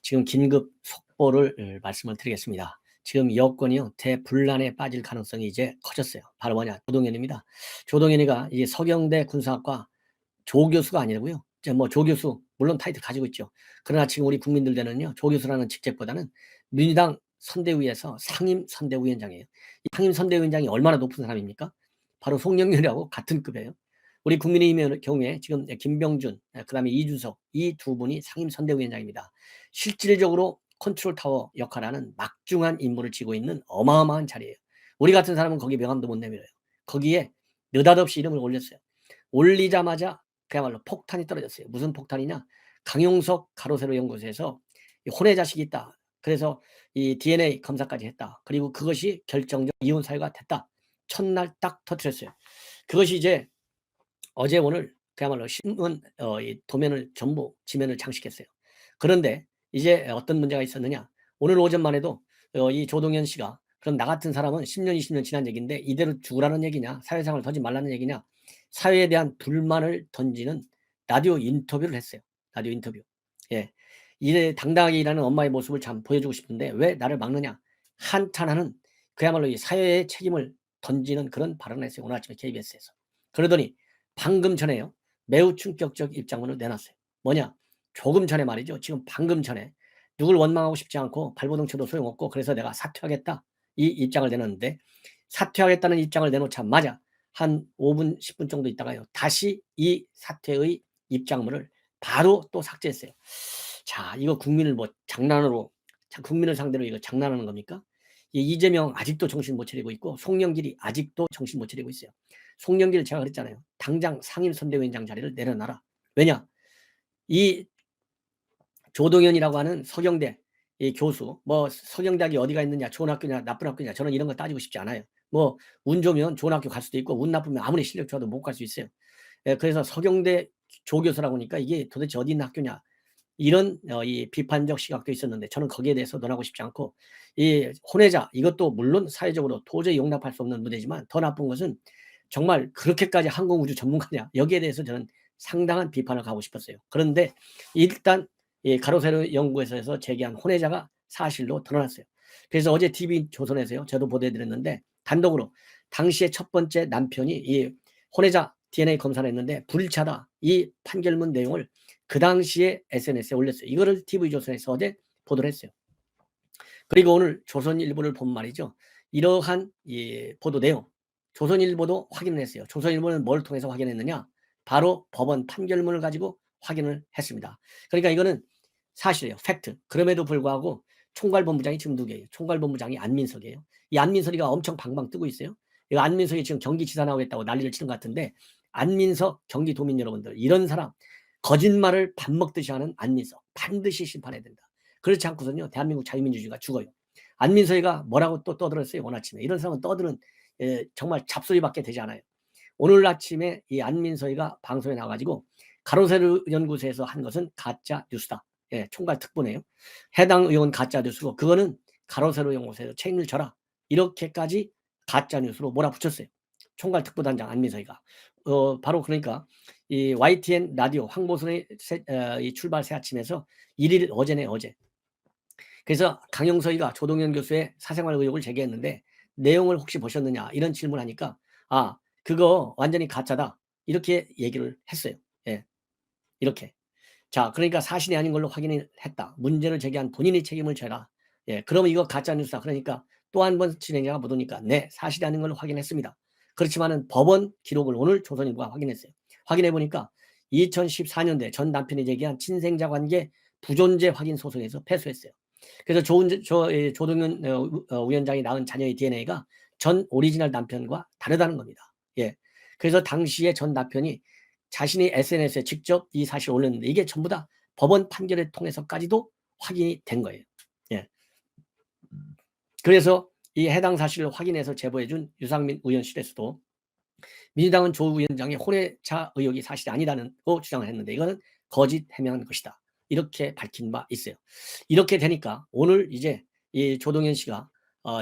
지금 긴급 속보를 말씀을 드리겠습니다. 지금 여권이요 대분란에 빠질 가능성이 이제 커졌어요. 바로 뭐냐, 조동현입니다. 조동현이가 이제 서경대 군사학과 조교수가 아니고요. 이제 뭐 조교수 물론 타이틀 가지고 있죠. 그러나 지금 우리 국민들대는요 조교수라는 직책보다는 민주당 선대위에서 상임 선대위원장이에요. 이 상임 선대위원장이 얼마나 높은 사람입니까? 바로 송영길하고 같은 급이에요. 우리 국민의힘의 경우에 지금 김병준, 그다음에 이준석 이 두 분이 상임 선대위원장입니다. 실질적으로 컨트롤 타워 역할하는 막중한 임무를 쥐고 있는 어마어마한 자리예요. 우리 같은 사람은 거기 명함도 못 내밀어요. 거기에 느닷없이 이름을 올렸어요. 올리자마자 그야말로 폭탄이 떨어졌어요. 무슨 폭탄이냐? 강용석 가로세로 연구소에서 혼의 자식이 있다. 그래서 이 DNA 검사까지 했다. 그리고 그것이 결정적 이혼 사유가 됐다. 첫날 딱 터뜨렸어요. 그것이 이제 어제 오늘 그야말로 신문 이 도면을 전부 지면을 장식했어요. 그런데 이제 어떤 문제가 있었느냐? 오늘 오전만 해도 이 조동현 씨가 그럼 나 같은 사람은 10년 20년 지난 얘기인데 이대로 죽으라는 얘기냐? 사회생활을 하지 말라는 얘기냐? 사회에 대한 불만을 던지는 라디오 인터뷰를 했어요. 라디오 인터뷰. 예. 이래 당당하게 일하는 엄마의 모습을 참 보여주고 싶은데 왜 나를 막느냐? 한탄하는 그야말로 이 사회의 책임을 던지는 그런 발언을 했어요. 오늘 아침에 KBS에서. 그러더니 방금 전에요. 매우 충격적 입장문을 내놨어요. 뭐냐? 조금 전에 말이죠. 지금 방금 전에 누굴 원망하고 싶지 않고 발버둥 쳐도 소용없고 그래서 내가 사퇴하겠다. 이 입장을 내놨는데 사퇴하겠다는 입장을 내놓자마자 한 5분 10분 정도 있다가요. 다시 이 사퇴의 입장문을 바로 또 삭제했어요. 자, 이거 국민을 뭐 장난으로 국민을 상대로 이거 장난하는 겁니까? 이재명 아직도 정신 못 차리고 있고 송영길이 아직도 정신 못 차리고 있어요. 송영길 제가 그랬잖아요. 당장 상임 선대위원장 자리를 내려놔라. 왜냐? 이 조동현이라고 하는 서경대 이 교수, 뭐 서경대학이 어디가 있느냐, 좋은 학교냐, 나쁜 학교냐, 저는 이런 거 따지고 싶지 않아요. 뭐 운 좋으면 좋은 학교 갈 수도 있고 운 나쁘면 아무리 실력 좋아도 못 갈 수 있어요. 예, 그래서 서경대 조교수라고 하니까 이게 도대체 어디 있는 학교냐 이런 이 비판적 시각도 있었는데 저는 거기에 대해서 논하고 싶지 않고 이 혼외자 이것도 물론 사회적으로 도저히 용납할 수 없는 문제지만 더 나쁜 것은 정말 그렇게까지 항공우주 전문가냐 여기에 대해서 저는 상당한 비판을 가고 싶었어요. 그런데 일단 이 가로세로 연구소에서 제기한 혼외자가 사실로 드러났어요. 그래서 어제 TV조선에서요. 저도 보도해드렸는데 단독으로 당시에 첫 번째 남편이 이 혼외자 DNA 검사를 했는데 불일치하다. 이 판결문 내용을 그 당시에 SNS에 올렸어요. 이거를 TV조선에서 어제 보도를 했어요. 그리고 오늘 조선일보를 본 말이죠. 이러한 이 보도 내용 조선일보도 확인을 했어요. 조선일보는 뭘 통해서 확인했느냐? 바로 법원 판결문을 가지고 확인을 했습니다. 그러니까 이거는 사실이에요. 팩트. 그럼에도 불구하고 총괄본부장이 지금 누구예요? 총괄본부장이 안민석이에요. 이 안민석이가 엄청 방방 뜨고 있어요. 이 안민석이 지금 경기지사 나오겠다고 난리를 치는 것 같은데 안민석 경기도민 여러분들 이런 사람 거짓말을 밥 먹듯이 하는 안민석 반드시 심판해야 된다. 그렇지 않고서는요 대한민국 자유민주주의가 죽어요. 안민석이가 뭐라고 또 떠들었어요. 오늘 아침에 이런 사람은 떠드는 정말 잡소리밖에 되지 않아요. 오늘 아침에 이 안민석이가 방송에 나와가지고 가로세로 연구소에서 한 것은 가짜 뉴스다. 예, 총괄 특보네요. 해당 의원은 가짜 뉴스고 그거는 가로세로 연구소에서 책임을 져라. 이렇게까지 가짜 뉴스로 몰아붙였어요. 총괄 특보단장 안민석이가. 바로 그러니까 이 YTN 라디오 황보선의 이 출발 새 아침에서 1일 어제네 어제. 그래서 강용석이가 조동현 교수의 사생활 의혹을 제기했는데 내용을 혹시 보셨느냐 이런 질문하니까 아 그거 완전히 가짜다 이렇게 얘기를 했어요. 예, 이렇게. 자, 그러니까 사실이 아닌 걸로 확인을 했다. 문제를 제기한 본인이 책임을 져라. 예, 그러면 이거 가짜 뉴스다. 그러니까 또 한 번 진행자가 묻으니까 네, 사실이 아닌 걸로 확인했습니다. 그렇지만은 법원 기록을 오늘 조선일보가 확인했어요. 확인해 보니까 2014년도에 전 남편이 제기한 친생자 관계 부존재 확인 소송에서 패소했어요. 그래서 조동현 위원장이 낳은 자녀의 DNA가 전 오리지널 남편과 다르다는 겁니다. 예. 그래서 당시에 전 남편이 자신이 SNS에 직접 이 사실을 올렸는데 이게 전부 다 법원 판결을 통해서까지도 확인이 된 거예요. 예. 그래서 이 해당 사실을 확인해서 제보해준 유상민 의원실에서도 민주당은 조 위원장의 혼외자 의혹이 사실이 아니라고 주장을 했는데 이거는 거짓 해명한 것이다. 이렇게 밝힌 바 있어요. 이렇게 되니까 오늘 이제 이 조동현 씨가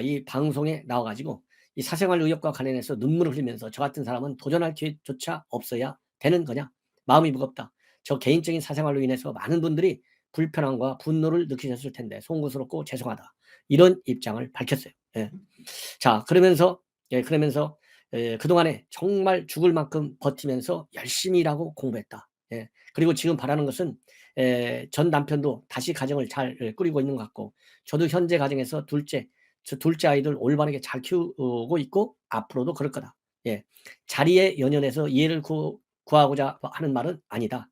이 방송에 나와가지고 이 사생활 의혹과 관련해서 눈물을 흘리면서 저 같은 사람은 도전할 기회조차 없어야 되는 거냐? 마음이 무겁다. 저 개인적인 사생활로 인해서 많은 분들이 불편함과 분노를 느끼셨을 텐데 송구스럽고 죄송하다. 이런 입장을 밝혔어요. 예. 자, 그러면서 그동안에 정말 죽을 만큼 버티면서 열심히 일하고 공부했다. 예. 그리고 지금 바라는 것은 전 남편도 다시 가정을 잘 꾸리고 있는 것 같고, 저도 현재 가정에서 저 둘째 아이들 올바르게 잘 키우고 있고 앞으로도 그럴 거다. 예. 자리에 연연해서 이해를 구하고자 하는 말은 아니다.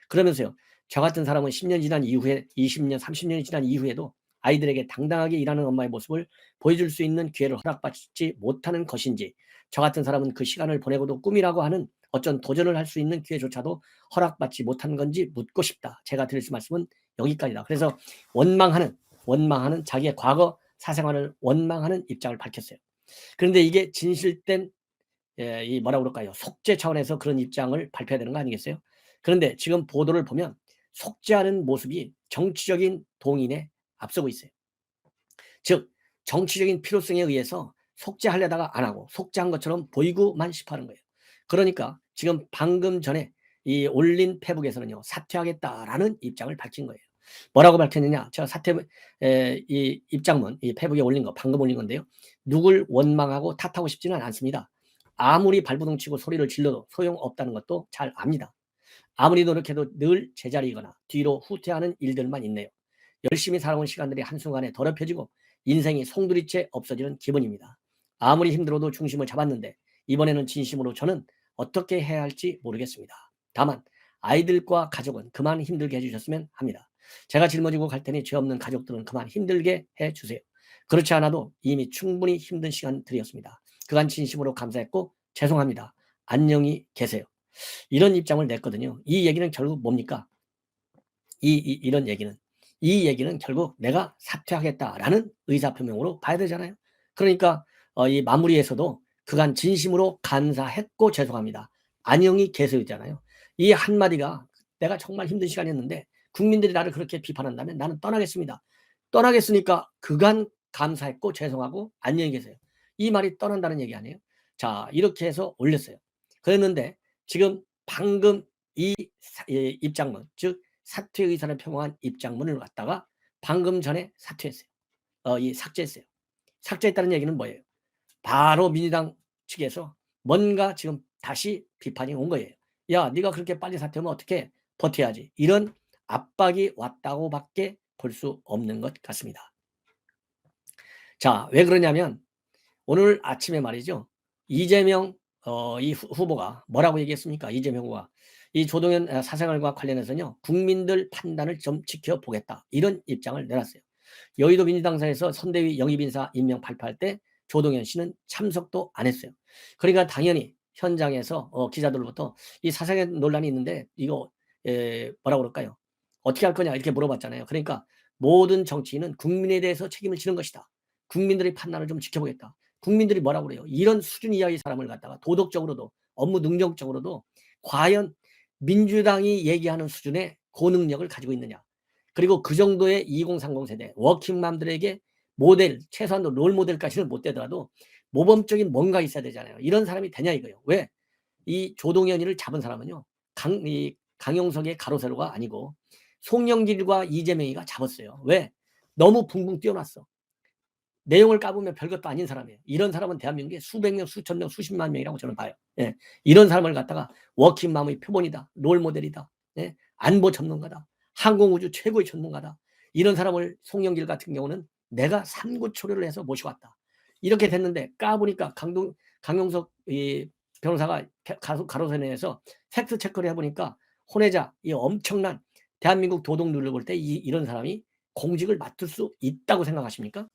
그러면서요, 저 같은 사람은 10년 지난 이후에 20년, 30년이 지난 이후에도 아이들에게 당당하게 일하는 엄마의 모습을 보여줄 수 있는 기회를 허락받지 못하는 것인지, 저 같은 사람은 그 시간을 보내고도 꿈이라고 하는 어쩐 도전을 할 수 있는 기회조차도 허락받지 못한 건지 묻고 싶다. 제가 드릴 말씀은 여기까지다. 그래서 원망하는 자기의 과거 사생활을 원망하는 입장을 밝혔어요. 그런데 이게 진실된 이 뭐라 그럴까요? 속죄 차원에서 그런 입장을 발표해야 되는 거 아니겠어요? 그런데 지금 보도를 보면 속죄하는 모습이 정치적인 동인에 앞서고 있어요. 즉 정치적인 필요성에 의해서 속죄하려다가 안 하고 속죄한 것처럼 보이고만 싶어하는 거예요. 그러니까 지금 방금 전에 이 올린 페북에서는요, 사퇴하겠다라는 입장을 밝힌 거예요. 뭐라고 밝혔느냐? 제가 이 입장문, 이 페북에 올린 거 방금 올린 건데요. 누굴 원망하고 탓하고 싶지는 않습니다. 아무리 발버둥 치고 소리를 질러도 소용없다는 것도 잘 압니다. 아무리 노력해도 늘 제자리이거나 뒤로 후퇴하는 일들만 있네요. 열심히 살아온 시간들이 한순간에 더럽혀지고 인생이 송두리째 없어지는 기분입니다. 아무리 힘들어도 중심을 잡았는데 이번에는 진심으로 저는 어떻게 해야 할지 모르겠습니다. 다만 아이들과 가족은 그만 힘들게 해주셨으면 합니다. 제가 짊어지고 갈 테니 죄 없는 가족들은 그만 힘들게 해주세요. 그렇지 않아도 이미 충분히 힘든 시간들이었습니다. 그간 진심으로 감사했고 죄송합니다. 안녕히 계세요. 이런 입장을 냈거든요. 이 얘기는 결국 뭡니까? 이런 얘기는, 이 얘기는 결국 내가 사퇴하겠다라는 의사표명으로 봐야 되잖아요. 그러니까 이 마무리에서도 그간 진심으로 감사했고 죄송합니다. 안녕히 계세요잖아요. 이 한마디가 내가 정말 힘든 시간이었는데 국민들이 나를 그렇게 비판한다면 나는 떠나겠습니다. 떠나겠으니까 그간 감사했고 죄송하고 안녕히 계세요. 이 말이 떠난다는 얘기 아니에요? 자, 이렇게 해서 올렸어요. 그랬는데 지금 방금 이 입장문, 즉 사퇴 의사를 표명한 입장문을 갖다가 방금 전에 사퇴했어요. 삭제했어요. 삭제했다는 얘기는 뭐예요? 바로 민주당 측에서 뭔가 지금 다시 비판이 온 거예요. 야, 네가 그렇게 빨리 사퇴하면 어떻게 버텨야지. 이런 압박이 왔다고밖에 볼 수 없는 것 같습니다. 자, 왜 그러냐면 오늘 아침에 말이죠. 이재명 이 후보가 뭐라고 얘기했습니까? 이재명 후보가 이 조동연 사생활과 관련해서는요, 국민들 판단을 좀 지켜보겠다. 이런 입장을 내놨어요. 여의도 민주당사에서 선대위 영입인사 임명 발표할 때 조동연 씨는 참석도 안 했어요. 그러니까 당연히 현장에서 기자들로부터 이 사생활 논란이 있는데 이거 뭐라고 그럴까요? 어떻게 할 거냐 이렇게 물어봤잖아요. 그러니까 모든 정치인은 국민에 대해서 책임을 지는 것이다. 국민들의 판단을 좀 지켜보겠다. 국민들이 뭐라고 그래요? 이런 수준 이하의 사람을 갖다가 도덕적으로도 업무 능력적으로도 과연 민주당이 얘기하는 수준의 고능력을 가지고 있느냐. 그리고 그 정도의 2030 세대 워킹맘들에게 모델, 최소한도 롤 모델까지는 못 되더라도 모범적인 뭔가 있어야 되잖아요. 이런 사람이 되냐 이거예요. 왜? 이 조동연이를 잡은 사람은요, 강용석의 가로세로가 아니고 송영길과 이재명이가 잡았어요. 왜? 너무 붕붕 뛰어났어. 내용을 까보면 별것도 아닌 사람이에요. 이런 사람은 대한민국에 수백 명, 수천 명, 수십만 명이라고 저는 봐요. 예. 이런 사람을 갖다가 워킹맘의 표본이다. 롤모델이다. 예. 안보 전문가다. 항공우주 최고의 전문가다. 이런 사람을 송영길 같은 경우는 내가 삼고초려를 해서 모셔왔다. 이렇게 됐는데 까보니까 강용석 변호사가 가로세로에서 팩트 체크를 해보니까 혼외자 이 엄청난 대한민국 도덕 룰을 볼 때 이런 사람이 공직을 맡을 수 있다고 생각하십니까?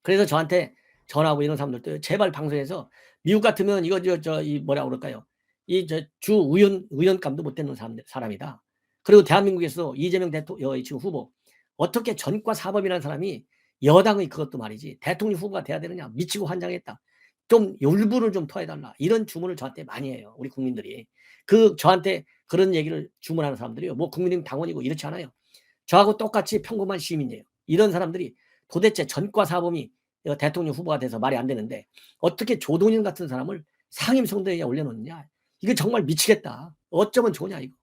그래서 저한테 전화하고 이런 사람들도 제발 방송에서 미국 같으면 이거 이 뭐라 그럴까요? 이 주 의원감도 못 되는 사람이다. 그리고 대한민국에서 이재명 대통령 지금 후보 어떻게 전과 사법이라는 사람이 여당의 그것도 말이지 대통령 후보가 돼야 되느냐 미치고 환장했다. 좀 율부를 좀 토해달라 이런 주문을 저한테 많이 해요. 우리 국민들이 저한테 그런 얘기를 주문하는 사람들이요. 뭐 국민의힘 당원이고 이렇지 않아요. 저하고 똑같이 평범한 시민이에요. 이런 사람들이 도대체 전과 사범이 대통령 후보가 돼서 말이 안 되는데 어떻게 조동연 같은 사람을 상임선대위에 올려놓느냐. 이거 정말 미치겠다. 어쩌면 좋으냐 이거.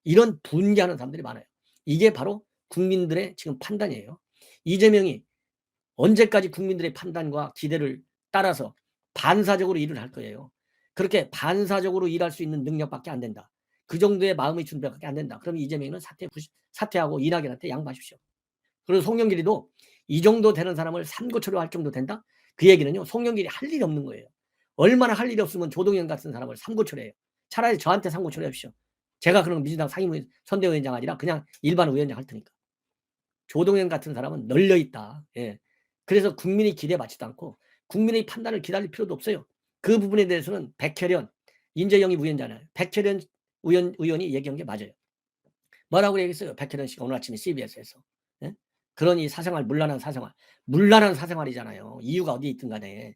이런 분개하는 사람들이 많아요. 이게 바로 국민들의 지금 판단이에요. 이재명이 언제까지 국민들의 판단과 기대를 따라서 반사적으로 일을 할 거예요. 그렇게 반사적으로 일할 수 있는 능력밖에 안 된다. 그 정도의 마음의 준비밖에 안 된다. 그럼 이재명은 사퇴하고 이낙연한테 양보하십시오. 그리고 송영길이도 이 정도 되는 사람을 삼고초려 할 정도 된다? 그 얘기는요, 송영길이 할 일이 없는 거예요. 얼마나 할 일이 없으면 조동현 같은 사람을 삼고초려해요. 차라리 저한테 삼고초려 하십시오. 제가 그런 민주당 상임 선대위원장 아니라 그냥 일반 위원장 할 테니까. 조동현 같은 사람은 널려 있다. 예. 그래서 국민이 기대에 맞지도 않고 국민의 판단을 기다릴 필요도 없어요. 그 부분에 대해서는 백혜련, 인재영입 위원장이에요. 백혜련 의원이 얘기한 게 맞아요. 뭐라고 얘기했어요? 백혜련 씨가 오늘 아침에 CBS에서. 예? 그러니 사생활, 문란한 사생활. 문란한 사생활이잖아요. 이유가 어디 있든 간에.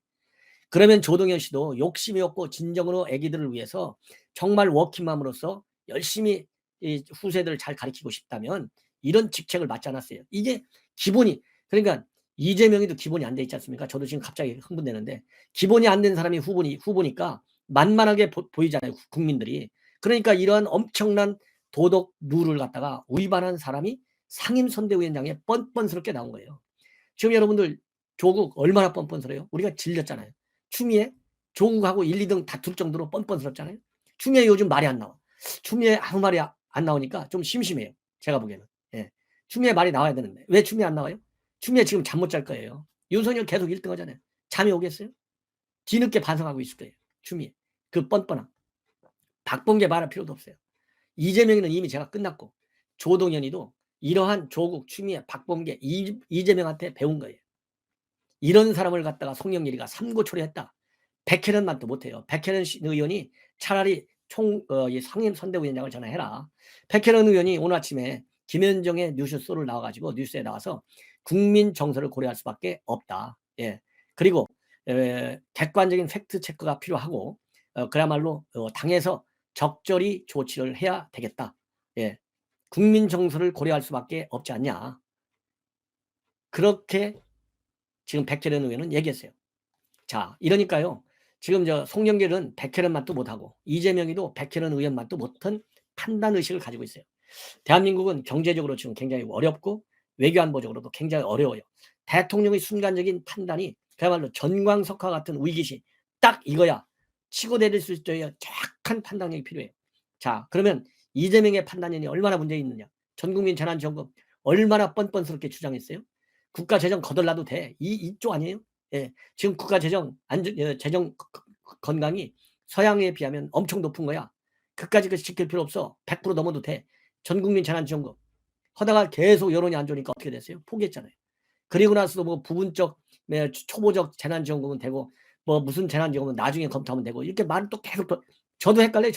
그러면 조동현 씨도 욕심이 없고 진정으로 애기들을 위해서 정말 워킹맘으로서 열심히 이 후세들을 잘 가르치고 싶다면 이런 직책을 맡지 않았어요. 이게 기본이, 그러니까 이재명이도 기본이 안 돼 있지 않습니까? 저도 지금 갑자기 흥분되는데 기본이 안 된 사람이 후보니까 만만하게 보이잖아요. 국민들이. 그러니까 이러한 엄청난 도덕 룰을 갖다가 위반한 사람이 상임선대위원장에 뻔뻔스럽게 나온 거예요. 지금 여러분들 조국 얼마나 뻔뻔스러워요? 우리가 질렸잖아요. 추미애, 조국하고 1, 2등 다툴 정도로 뻔뻔스럽잖아요. 추미애 요즘 말이 안 나와. 추미애 아무 말이 안 나오니까 좀 심심해요. 제가 보기에는. 예. 추미애 말이 나와야 되는데 왜 추미애 안 나와요? 추미애 지금 잠 못 잘 거예요. 윤석열 계속 1등 하잖아요. 잠이 오겠어요? 뒤늦게 반성하고 있을 거예요. 추미애. 그 뻔뻔함. 박범계 말할 필요도 없어요. 이재명이는 이미 제가 끝났고 조동현이도 이러한 조국, 추미애, 박범계, 이재명한테 배운 거예요. 이런 사람을 갖다가 송영길이가 삼고초려했다. 백혜련만 또 못해요. 백혜련 의원이 차라리 상임 선대위원장을 전화해라. 백혜련 의원이 오늘 아침에 김현정의 뉴스소를 나와가지고 뉴스에 나와서 국민 정서를 고려할 수밖에 없다. 예. 그리고 객관적인 팩트 체크가 필요하고 그야말로 당에서 적절히 조치를 해야 되겠다. 예. 국민 정서를 고려할 수밖에 없지 않냐. 그렇게 지금 백혜련 의원은 얘기했어요. 자, 이러니까요. 지금 송영길은 백혜련 맛도 못하고 이재명이도 백혜련 의원 맛도 못한 판단의식을 가지고 있어요. 대한민국은 경제적으로 지금 굉장히 어렵고 외교안보적으로도 굉장히 어려워요. 대통령의 순간적인 판단이 그야말로 전광석화 같은 위기시 딱 이거야. 치고 내릴 수 있어야 정확한 판단력이 필요해요. 자, 그러면 이재명의 판단력이 얼마나 문제 있느냐. 전국민 재난지원금 얼마나 뻔뻔스럽게 주장했어요. 국가재정 거덜나도 돼. 이쪽 아니에요? 예. 지금 국가재정 재정 건강이 서양에 비하면 엄청 높은 거야. 그까지 지킬 필요 없어. 100% 넘어도 돼. 전국민 재난지원금 하다가 계속 여론이 안 좋으니까 어떻게 됐어요? 포기했잖아요. 그리고 나서도 뭐 부분적 초보적 재난지원금은 되고 뭐 무슨 재난지원금은 나중에 검토하면 되고 이렇게 말을 또 계속 저도 헷갈려요.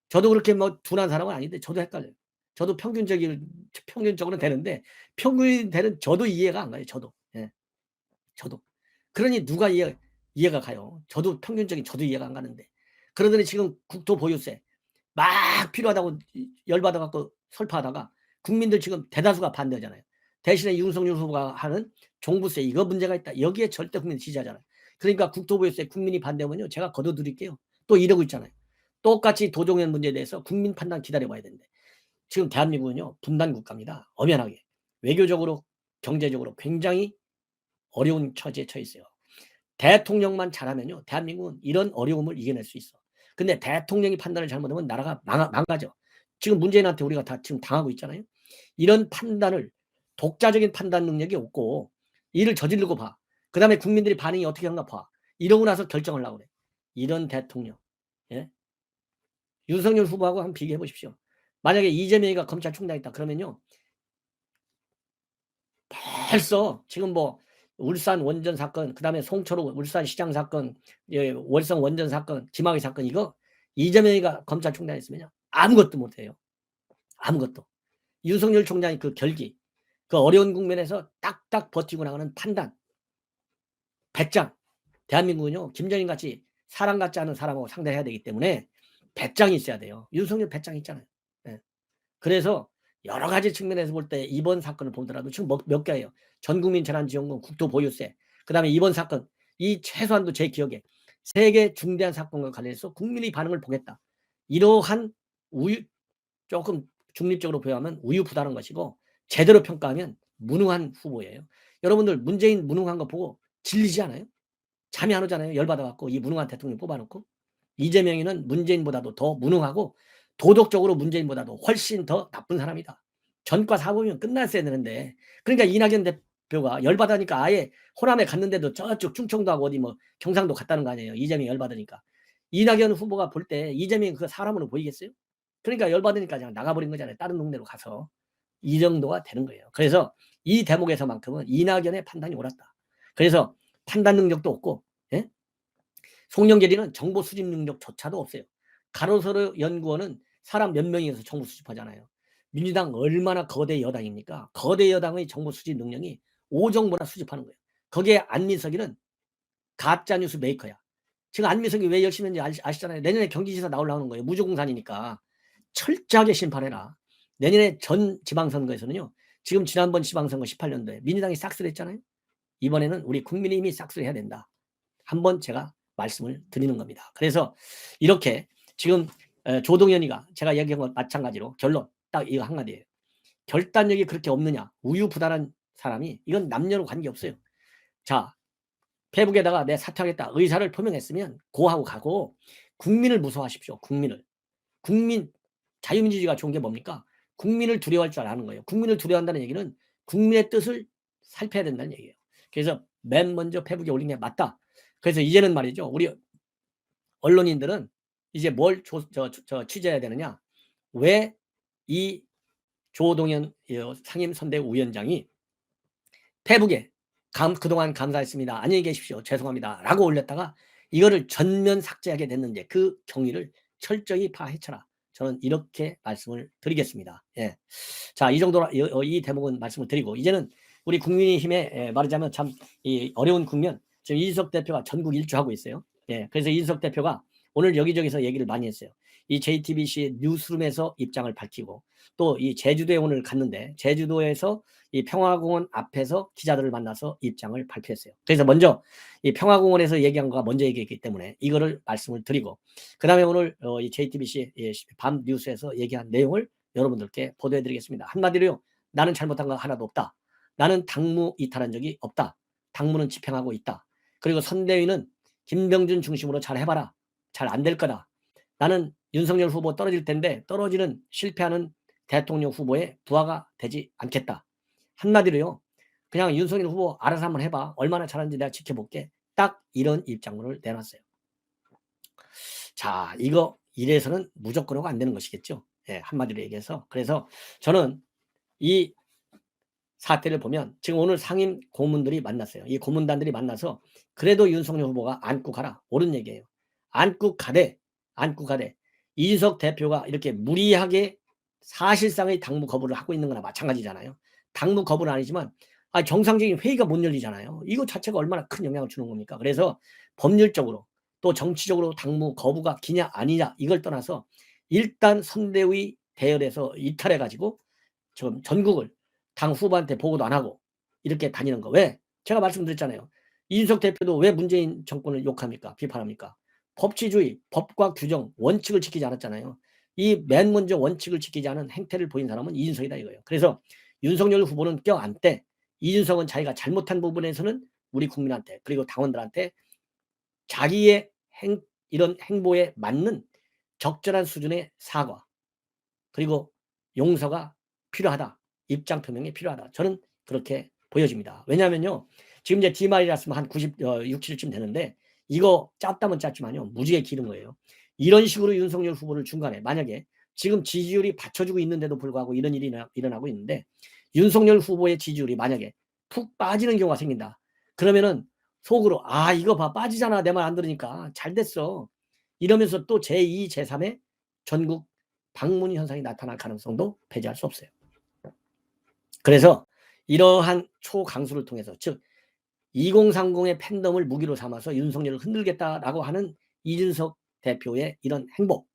저도 그렇게 뭐 둔한 사람은 아닌데 저도 헷갈려요. 저도 평균적으로 되는데 평균이 되는 저도 이해가 안 가요. 저도. 예. 저도. 그러니 누가 이해가 가요. 저도 평균적인 저도 이해가 안 가는데. 그러더니 지금 국토 보유세 막 필요하다고 열받아 갖고 설파하다가 국민들 지금 대다수가 반대하잖아요. 대신에 윤석열 후보가 하는 종부세 이거 문제가 있다. 여기에 절대 국민 지지하잖아요. 그러니까 국토보유세 국민이 반대하면요. 제가 거둬드릴게요. 또 이러고 있잖아요. 똑같이 도종현 문제에 대해서 국민 판단 기다려봐야 되는데 지금 대한민국은요. 분단 국가입니다. 엄연하게. 외교적으로 경제적으로 굉장히 어려운 처지에 처해 있어요. 대통령만 잘하면요. 대한민국은 이런 어려움을 이겨낼 수 있어. 근데 대통령이 판단을 잘못하면 나라가 망가져. 지금 문재인한테 우리가 다 지금 당하고 있잖아요. 이런 판단을 독자적인 판단 능력이 없고 일을 저지르고 봐. 그 다음에 국민들이 반응이 어떻게 한가 봐. 이러고 나서 결정을 하고 그래. 이런 대통령. 예? 윤석열 후보하고 한번 비교해 보십시오. 만약에 이재명이가 검찰총장이다 그러면요. 벌써 지금 뭐 울산 원전 사건, 그다음에 송철호 울산 시장 사건, 월성 원전 사건, 김학의 사건 이거 이재명이가 검찰총장 했으면요. 아무것도 못 해요. 아무것도. 윤석열 총장이 그 결기, 그 어려운 국면에서 딱딱 버티고 나가는 판단, 배짱. 대한민국은요. 김정인 같이 사람 같지 않은 사람하고 상대해야 되기 때문에 배짱이 있어야 돼요. 윤석열 배짱 있잖아요. 예. 그래서 여러 가지 측면에서 볼 때 이번 사건을 보더라도 지금 몇 개예요. 전국민 재난지원금, 국토보유세, 그다음에 이번 사건 이 최소한도 제 기억에 3개 중대한 사건과 관련해서 국민의 반응을 보겠다. 이러한 조금 중립적으로 보여하면 우유부단한 것이고 제대로 평가하면 무능한 후보예요. 여러분들 문재인 무능한 거 보고 질리지 않아요? 잠이 안 오잖아요. 열받아 갖고 이 무능한 대통령 뽑아놓고. 이재명이는 문재인보다도 더 무능하고 도덕적으로 문재인보다도 훨씬 더 나쁜 사람이다. 전과 사보면 끝났어야 되는데, 그러니까 이낙연 대표가 열받으니까 아예 호남에 갔는데도 저쪽 충청도 하고 어디 뭐 경상도 갔다는 거 아니에요. 이재명이 열받으니까. 이낙연 후보가 볼 때 이재명이 그 사람으로 보이겠어요? 그러니까 열받으니까 그냥 나가버린 거잖아요. 다른 동네로 가서. 이 정도가 되는 거예요. 그래서 이 대목에서만큼은 이낙연의 판단이 옳았다. 그래서 판단 능력도 없고, 예? 송영길이는 정보 수집 능력조차도 없어요. 가로세로 연구원은 사람 몇 명이서 정보 수집하잖아요. 민주당 얼마나 거대 여당입니까? 거대 여당의 정보 수집 능력이 오정보나 수집하는 거예요. 거기에 안민석이는 가짜뉴스 메이커야. 지금 안민석이 왜 열심히 했는지 아시잖아요. 내년에 경기지사 나오려는 거예요. 무주공산이니까. 철저하게 심판해라. 내년에 전 지방선거에서는요. 지금 지난번 지방선거 18년도에 민주당이 싹쓸이 했잖아요. 이번에는 우리 국민의힘이 싹쓸이 해야 된다. 한번 제가 말씀을 드리는 겁니다. 그래서 이렇게 지금 조동연이가 제가 얘기한 것 마찬가지로 결론 딱 이거 한마디예요. 결단력이 그렇게 없느냐, 우유부단한 사람이, 이건 남녀로 관계없어요. 자, 페북에다가 내 사퇴하겠다 의사를 표명했으면 고하고 가고, 국민을 무서워하십시오. 국민 자유민주주의가 좋은 게 뭡니까? 국민을 두려워할 줄 아는 거예요. 국민을 두려워한다는 얘기는 국민의 뜻을 살펴야 된다는 얘기예요. 그래서 맨 먼저 페북에 올린 게 맞다. 그래서 이제는 말이죠, 우리 언론인들은 이제 뭘 취재해야 되느냐, 왜 이 조동연 상임선대위원장이 페북에 그동안 감사했습니다, 안녕히 계십시오, 죄송합니다 라고 올렸다가 이거를 전면 삭제하게 됐는지 그 경위를 철저히 파헤쳐라. 저는 이렇게 말씀을 드리겠습니다. 예. 자, 이 정도로 이 대목은 말씀을 드리고, 이제는 우리 국민의힘에 말하자면 참 이 어려운 국면, 지금 이준석 대표가 전국 일주하고 있어요. 예. 그래서 이준석 대표가 오늘 여기저기서 얘기를 많이 했어요. 이 JTBC 뉴스룸에서 입장을 밝히고, 또 이 제주도에 오늘 갔는데 제주도에서 이 평화공원 앞에서 기자들을 만나서 입장을 발표했어요. 그래서 먼저 이 평화공원에서 얘기한 거가 먼저 얘기했기 때문에 이거를 말씀을 드리고, 그 다음에 오늘 이 JTBC 밤 뉴스에서 얘기한 내용을 여러분들께 보도해드리겠습니다. 한마디로요, 나는 잘못한 거 하나도 없다. 나는 당무 이탈한 적이 없다. 당무는 집행하고 있다. 그리고 선대위는 김병준 중심으로 잘 해봐라. 잘 안 될 거다. 나는 윤석열 후보 떨어질 텐데 떨어지는 실패하는 대통령 후보의 부하가 되지 않겠다. 한마디로요, 그냥 윤석열 후보 알아서 한번 해봐. 얼마나 잘하는지 내가 지켜볼게. 딱 이런 입장문을 내놨어요. 자, 이거 이래서는 무조건 안 되는 것이겠죠. 예, 한마디로 얘기해서. 그래서 저는 이 사태를 보면 지금 오늘 상임 고문들이 만났어요. 이 고문단들이 만나서 그래도 윤석열 후보가 안고 가라. 옳은 얘기예요. 안고 가되 이준석 대표가 이렇게 무리하게 사실상의 당무 거부를 하고 있는 거나 마찬가지잖아요. 당무 거부는 아니지만 정상적인 회의가 못 열리잖아요. 이거 자체가 얼마나 큰 영향을 주는 겁니까? 그래서 법률적으로 또 정치적으로 당무 거부가 기냐 아니냐 이걸 떠나서 일단 선대위 대열에서 이탈해가지고 지금 전국을 당 후보한테 보고도 안 하고 이렇게 다니는 거. 왜? 제가 말씀드렸잖아요. 이준석 대표도 왜 문재인 정권을 욕합니까? 비판합니까? 법치주의, 법과 규정, 원칙을 지키지 않았잖아요. 이 맨 먼저 원칙을 지키지 않은 행태를 보인 사람은 이준석이다 이거예요. 그래서 윤석열 후보는 껴안되 이준석은 자기가 잘못한 부분에서는 우리 국민한테 그리고 당원들한테 자기의 이런 행보에 맞는 적절한 수준의 사과 그리고 용서가 필요하다. 입장 표명이 필요하다. 저는 그렇게 보여집니다. 왜냐하면요, 지금 이제 디마이라스면 한 90, 6, 7쯤 되는데 이거 짰다면 짰지만요, 무지개 기른 거예요. 이런 식으로 윤석열 후보를 중간에 만약에 지금 지지율이 받쳐주고 있는데도 불구하고 이런 일이 일어나고 있는데 윤석열 후보의 지지율이 만약에 푹 빠지는 경우가 생긴다. 그러면은 속으로 이거 봐 빠지잖아 내 말 안 들으니까 잘 됐어 이러면서 또 제2, 제3의 전국 방문 현상이 나타날 가능성도 배제할 수 없어요. 그래서 이러한 초강수를 통해서 즉 2030의 팬덤을 무기로 삼아서 윤석열을 흔들겠다라고 하는 이준석 대표의 이런 행보,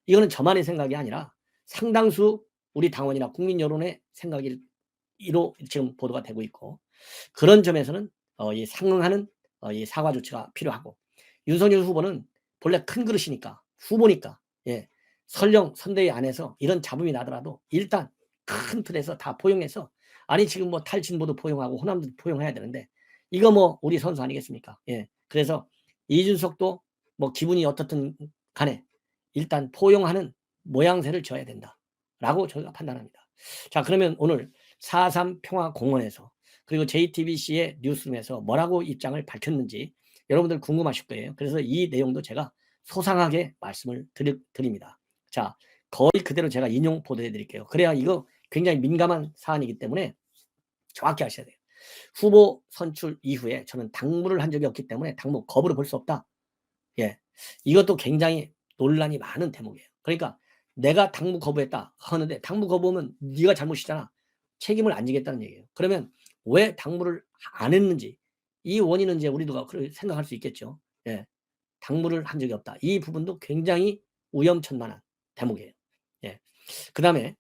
이거는 저만의 생각이 아니라 상당수 우리 당원이나 국민 여론의 생각이로 지금 보도가 되고 있고, 그런 점에서는 이 상응하는 이 사과 조치가 필요하고, 윤석열 후보는 본래 큰 그릇이니까 후보니까 설령 선대위 안에서 이런 잡음이 나더라도 일단 큰 틀에서 다 포용해서, 아니 지금 뭐 탈진보도 포용하고 호남도 포용해야 되는데 이거 뭐 우리 선수 아니겠습니까? 예. 그래서 이준석도 뭐 기분이 어떻든 간에 일단 포용하는 모양새를 져야 된다라고 저희가 판단합니다. 자, 그러면 오늘 4.3 평화공원에서 그리고 JTBC의 뉴스룸에서 뭐라고 입장을 밝혔는지 여러분들 궁금하실 거예요. 그래서 이 내용도 제가 소상하게 말씀을 드립니다. 자, 거의 그대로 제가 인용 보도해 드릴게요. 그래야 이거 굉장히 민감한 사안이기 때문에 정확히 아셔야 돼요. 후보 선출 이후에 저는 당무를 한 적이 없기 때문에 당무 거부를 볼 수 없다. 예. 이것도 굉장히 논란이 많은 대목이에요. 그러니까 내가 당무 거부했다 하는데 당무 거부하면 네가 잘못이잖아. 책임을 안 지겠다는 얘기예요. 그러면 왜 당무를 안 했는지 이 원인은 이제 우리도 생각할 수 있겠죠. 예. 당무를 한 적이 없다. 이 부분도 굉장히 위험천만한 대목이에요. 예. 그다음에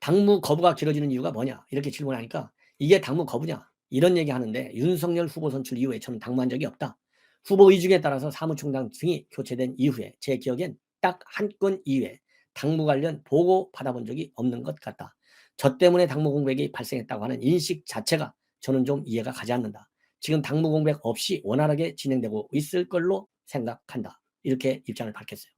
당무 거부가 길어지는 이유가 뭐냐 이렇게 질문하니까 이게 당무 거부냐 이런 얘기하는데 윤석열 후보 선출 이후에 저는 당무한 적이 없다. 후보 의중에 따라서 사무총장 등이 교체된 이후에 제 기억엔 딱 한 건 이외에 당무 관련 보고 받아본 적이 없는 것 같다. 저 때문에 당무 공백이 발생했다고 하는 인식 자체가 저는 좀 이해가 가지 않는다. 지금 당무 공백 없이 원활하게 진행되고 있을 걸로 생각한다. 이렇게 입장을 밝혔어요.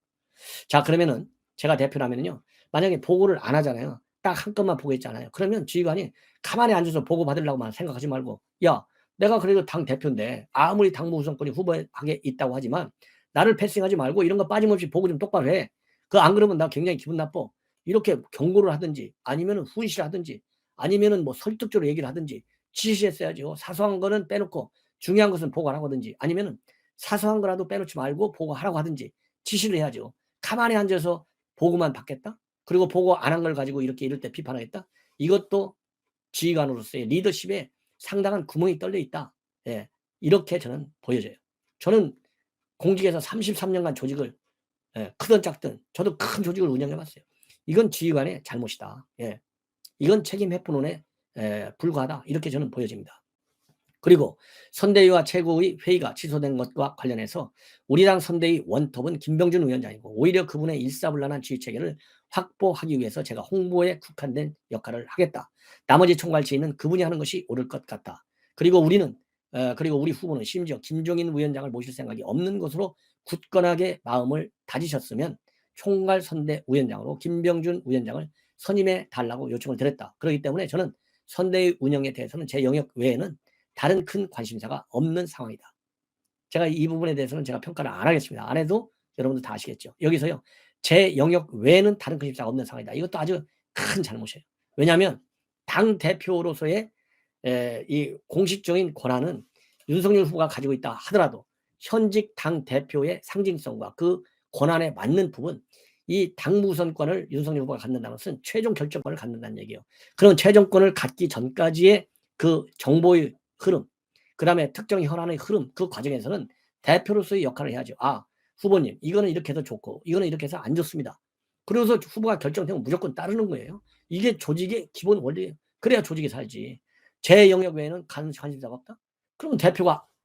자, 그러면은 제가 대표라면요, 만약에 보고를 안 하잖아요. 딱 한 건만 보고했잖아요. 그러면 지휘관이 가만히 앉아서 보고 받으려고만 생각하지 말고, 야, 내가 그래도 당 대표인데 아무리 당무 우선권이 후보에 있다고 하지만 나를 패싱하지 말고 이런 거 빠짐없이 보고 좀 똑바로 해. 그 안 그러면 나 굉장히 기분 나빠. 이렇게 경고를 하든지 아니면은 훈시를 하든지 아니면은 뭐 설득적으로 얘기를 하든지 지시했어야죠. 사소한 거는 빼놓고 중요한 것은 보고하라고 하든지 아니면은 사소한 거라도 빼놓지 말고 보고하라고 하든지 지시를 해야죠. 가만히 앉아서 보고만 받겠다? 그리고 보고 안 한 걸 가지고 이렇게 이럴 때 비판하겠다? 이것도 지휘관으로서의 리더십에 상당한 구멍이 뚫려 있다. 예. 이렇게 저는 보여져요. 저는 공직에서 33년간 조직을, 예, 크든 작든 저도 큰 조직을 운영해 봤어요. 이건 지휘관의 잘못이다. 예. 이건 책임 회피론에 불과하다. 이렇게 저는 보여집니다. 그리고 선대위와 최고의 회의가 취소된 것과 관련해서 우리 당 선대위 원톱은 김병준 위원장이고 오히려 그분의 일사불란한 지휘체계를 확보하기 위해서 제가 홍보에 국한된 역할을 하겠다. 나머지 총괄 지휘는 그분이 하는 것이 옳을 것 같다. 그리고 그리고 우리 후보는 심지어 김종인 위원장을 모실 생각이 없는 것으로 굳건하게 마음을 다지셨으면 총괄 선대위원장으로 김병준 위원장을 선임해 달라고 요청을 드렸다. 그렇기 때문에 저는 선대위 운영에 대해서는 제 영역 외에는 다른 큰 관심사가 없는 상황이다. 제가 이 부분에 대해서는 제가 평가를 안 하겠습니다. 안 해도 여러분들 다 아시겠죠. 여기서요, 제 영역 외에는 다른 관심사가 없는 상황이다. 이것도 아주 큰 잘못이에요. 왜냐하면 당 대표로서의 이 공식적인 권한은 윤석열 후보가 가지고 있다 하더라도 현직 당 대표의 상징성과 그 권한에 맞는 부분, 이 당무선권을 윤석열 후보가 갖는다는 것은 최종 결정권을 갖는다는 얘기예요. 그런 최종권을 갖기 전까지의 그 정보의 흐름, 그다음에 특정 현안의 흐름, 그 과정에서는 대표로서의 역할을 해야죠. 아, 후보님 이거는 이렇게 해서 좋고 이거는 이렇게 해서 안 좋습니다. 그래서 후보가 결정되면 무조건 따르는 거예요. 이게 조직의 기본 원리예요. 그래야 조직이 살지. 제 영역 외에는 관심사가 없다? 그러면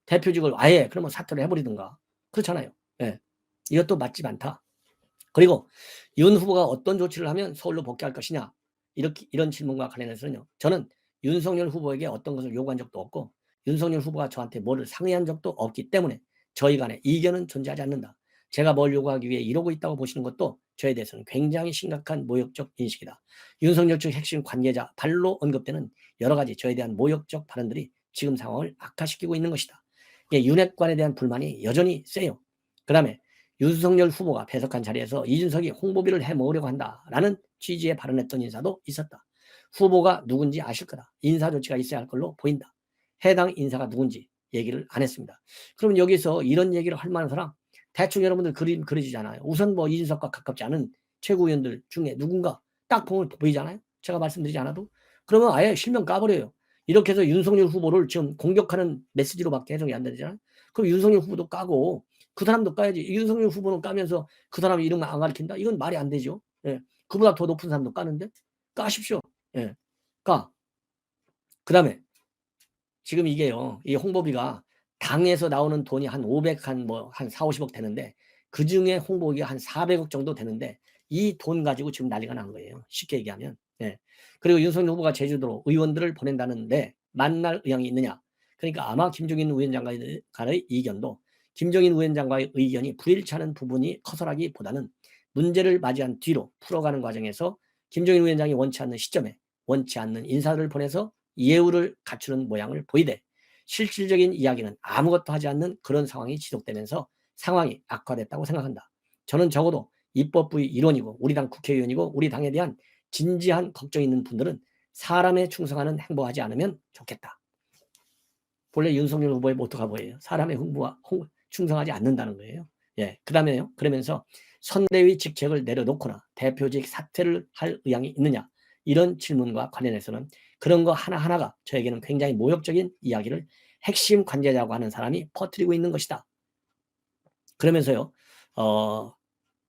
대표직을 아예 그러면 사퇴를 해버리든가. 그렇잖아요. 예. 이것도 맞지 않다. 그리고 윤 후보가 어떤 조치를 하면 서울로 복귀할 것이냐, 이런 질문과 관련해서는요, 저는 윤석열 후보에게 어떤 것을 요구한 적도 없고 윤석열 후보가 저한테 뭐를 상의한 적도 없기 때문에 저희 간에 이견은 존재하지 않는다. 제가 뭘 요구하기 위해 이러고 있다고 보시는 것도 저에 대해서는 굉장히 심각한 모욕적 인식이다. 윤석열 측 핵심 관계자 발로 언급되는 여러 가지 저에 대한 모욕적 발언들이 지금 상황을 악화시키고 있는 것이다. 윤핵관에 대한 불만이 여전히 세요. 그 다음에 윤석열 후보가 배석한 자리에서 이준석이 홍보비를 해먹으려고 한다라는 취지의 발언했던 인사도 있었다. 후보가 누군지 아실 거다. 인사 조치가 있어야 할 걸로 보인다. 해당 인사가 누군지 얘기를 안 했습니다. 그럼 여기서 이런 얘기를 할 만한 사람 대충 여러분들 그림 그려지잖아요. 우선 뭐 이준석과 가깝지 않은 최고위원들 중에 누군가 딱 보면 보이잖아요. 제가 말씀드리지 않아도. 그러면 아예 실명 까버려요. 이렇게 해서 윤석열 후보를 지금 공격하는 메시지로밖에 해석이 안 되잖아요. 그럼 윤석열 후보도 까고 그 사람도 까야지. 윤석열 후보는 까면서 그 사람 이름 안 가르친다? 이건 말이 안 되죠. 예. 그보다 더 높은 사람도 까는데 까십시오. 예. 까. 그 다음에 지금 이게요, 이 홍보비가 당에서 나오는 돈이 한 500, 한 4, 50억 되는데 그중에 홍보비가 한 400억 정도 되는데 이 돈 가지고 지금 난리가 난 거예요. 쉽게 얘기하면. 예. 그리고 윤석열 후보가 제주도로 의원들을 보낸다는데 만날 의향이 있느냐. 그러니까 아마 김종인 위원장과의 의견도 김종인 위원장과의 의견이 불일치하는 부분이 커서라기보다는 문제를 맞이한 뒤로 풀어가는 과정에서 김종인 위원장이 원치 않는 시점에 원치 않는 인사를 보내서 예우를 갖추는 모양을 보이되 실질적인 이야기는 아무것도 하지 않는 그런 상황이 지속되면서 상황이 악화됐다고 생각한다. 저는 적어도 입법부의 일원이고 우리 당 국회의원이고 우리 당에 대한 진지한 걱정이 있는 분들은 사람에 충성하는 행보하지 않으면 좋겠다. 본래 윤석열 후보의 모토가 뭐예요? 사람의 충성하지 않는다는 거예요. 예, 그 다음에요. 그러면서 선대위 직책을 내려놓거나 대표직 사퇴를 할 의향이 있느냐 이런 질문과 관련해서는 그런 거 하나하나가 저에게는 굉장히 모욕적인 이야기를 핵심 관계자고 하는 사람이 퍼뜨리고 있는 것이다. 그러면서요.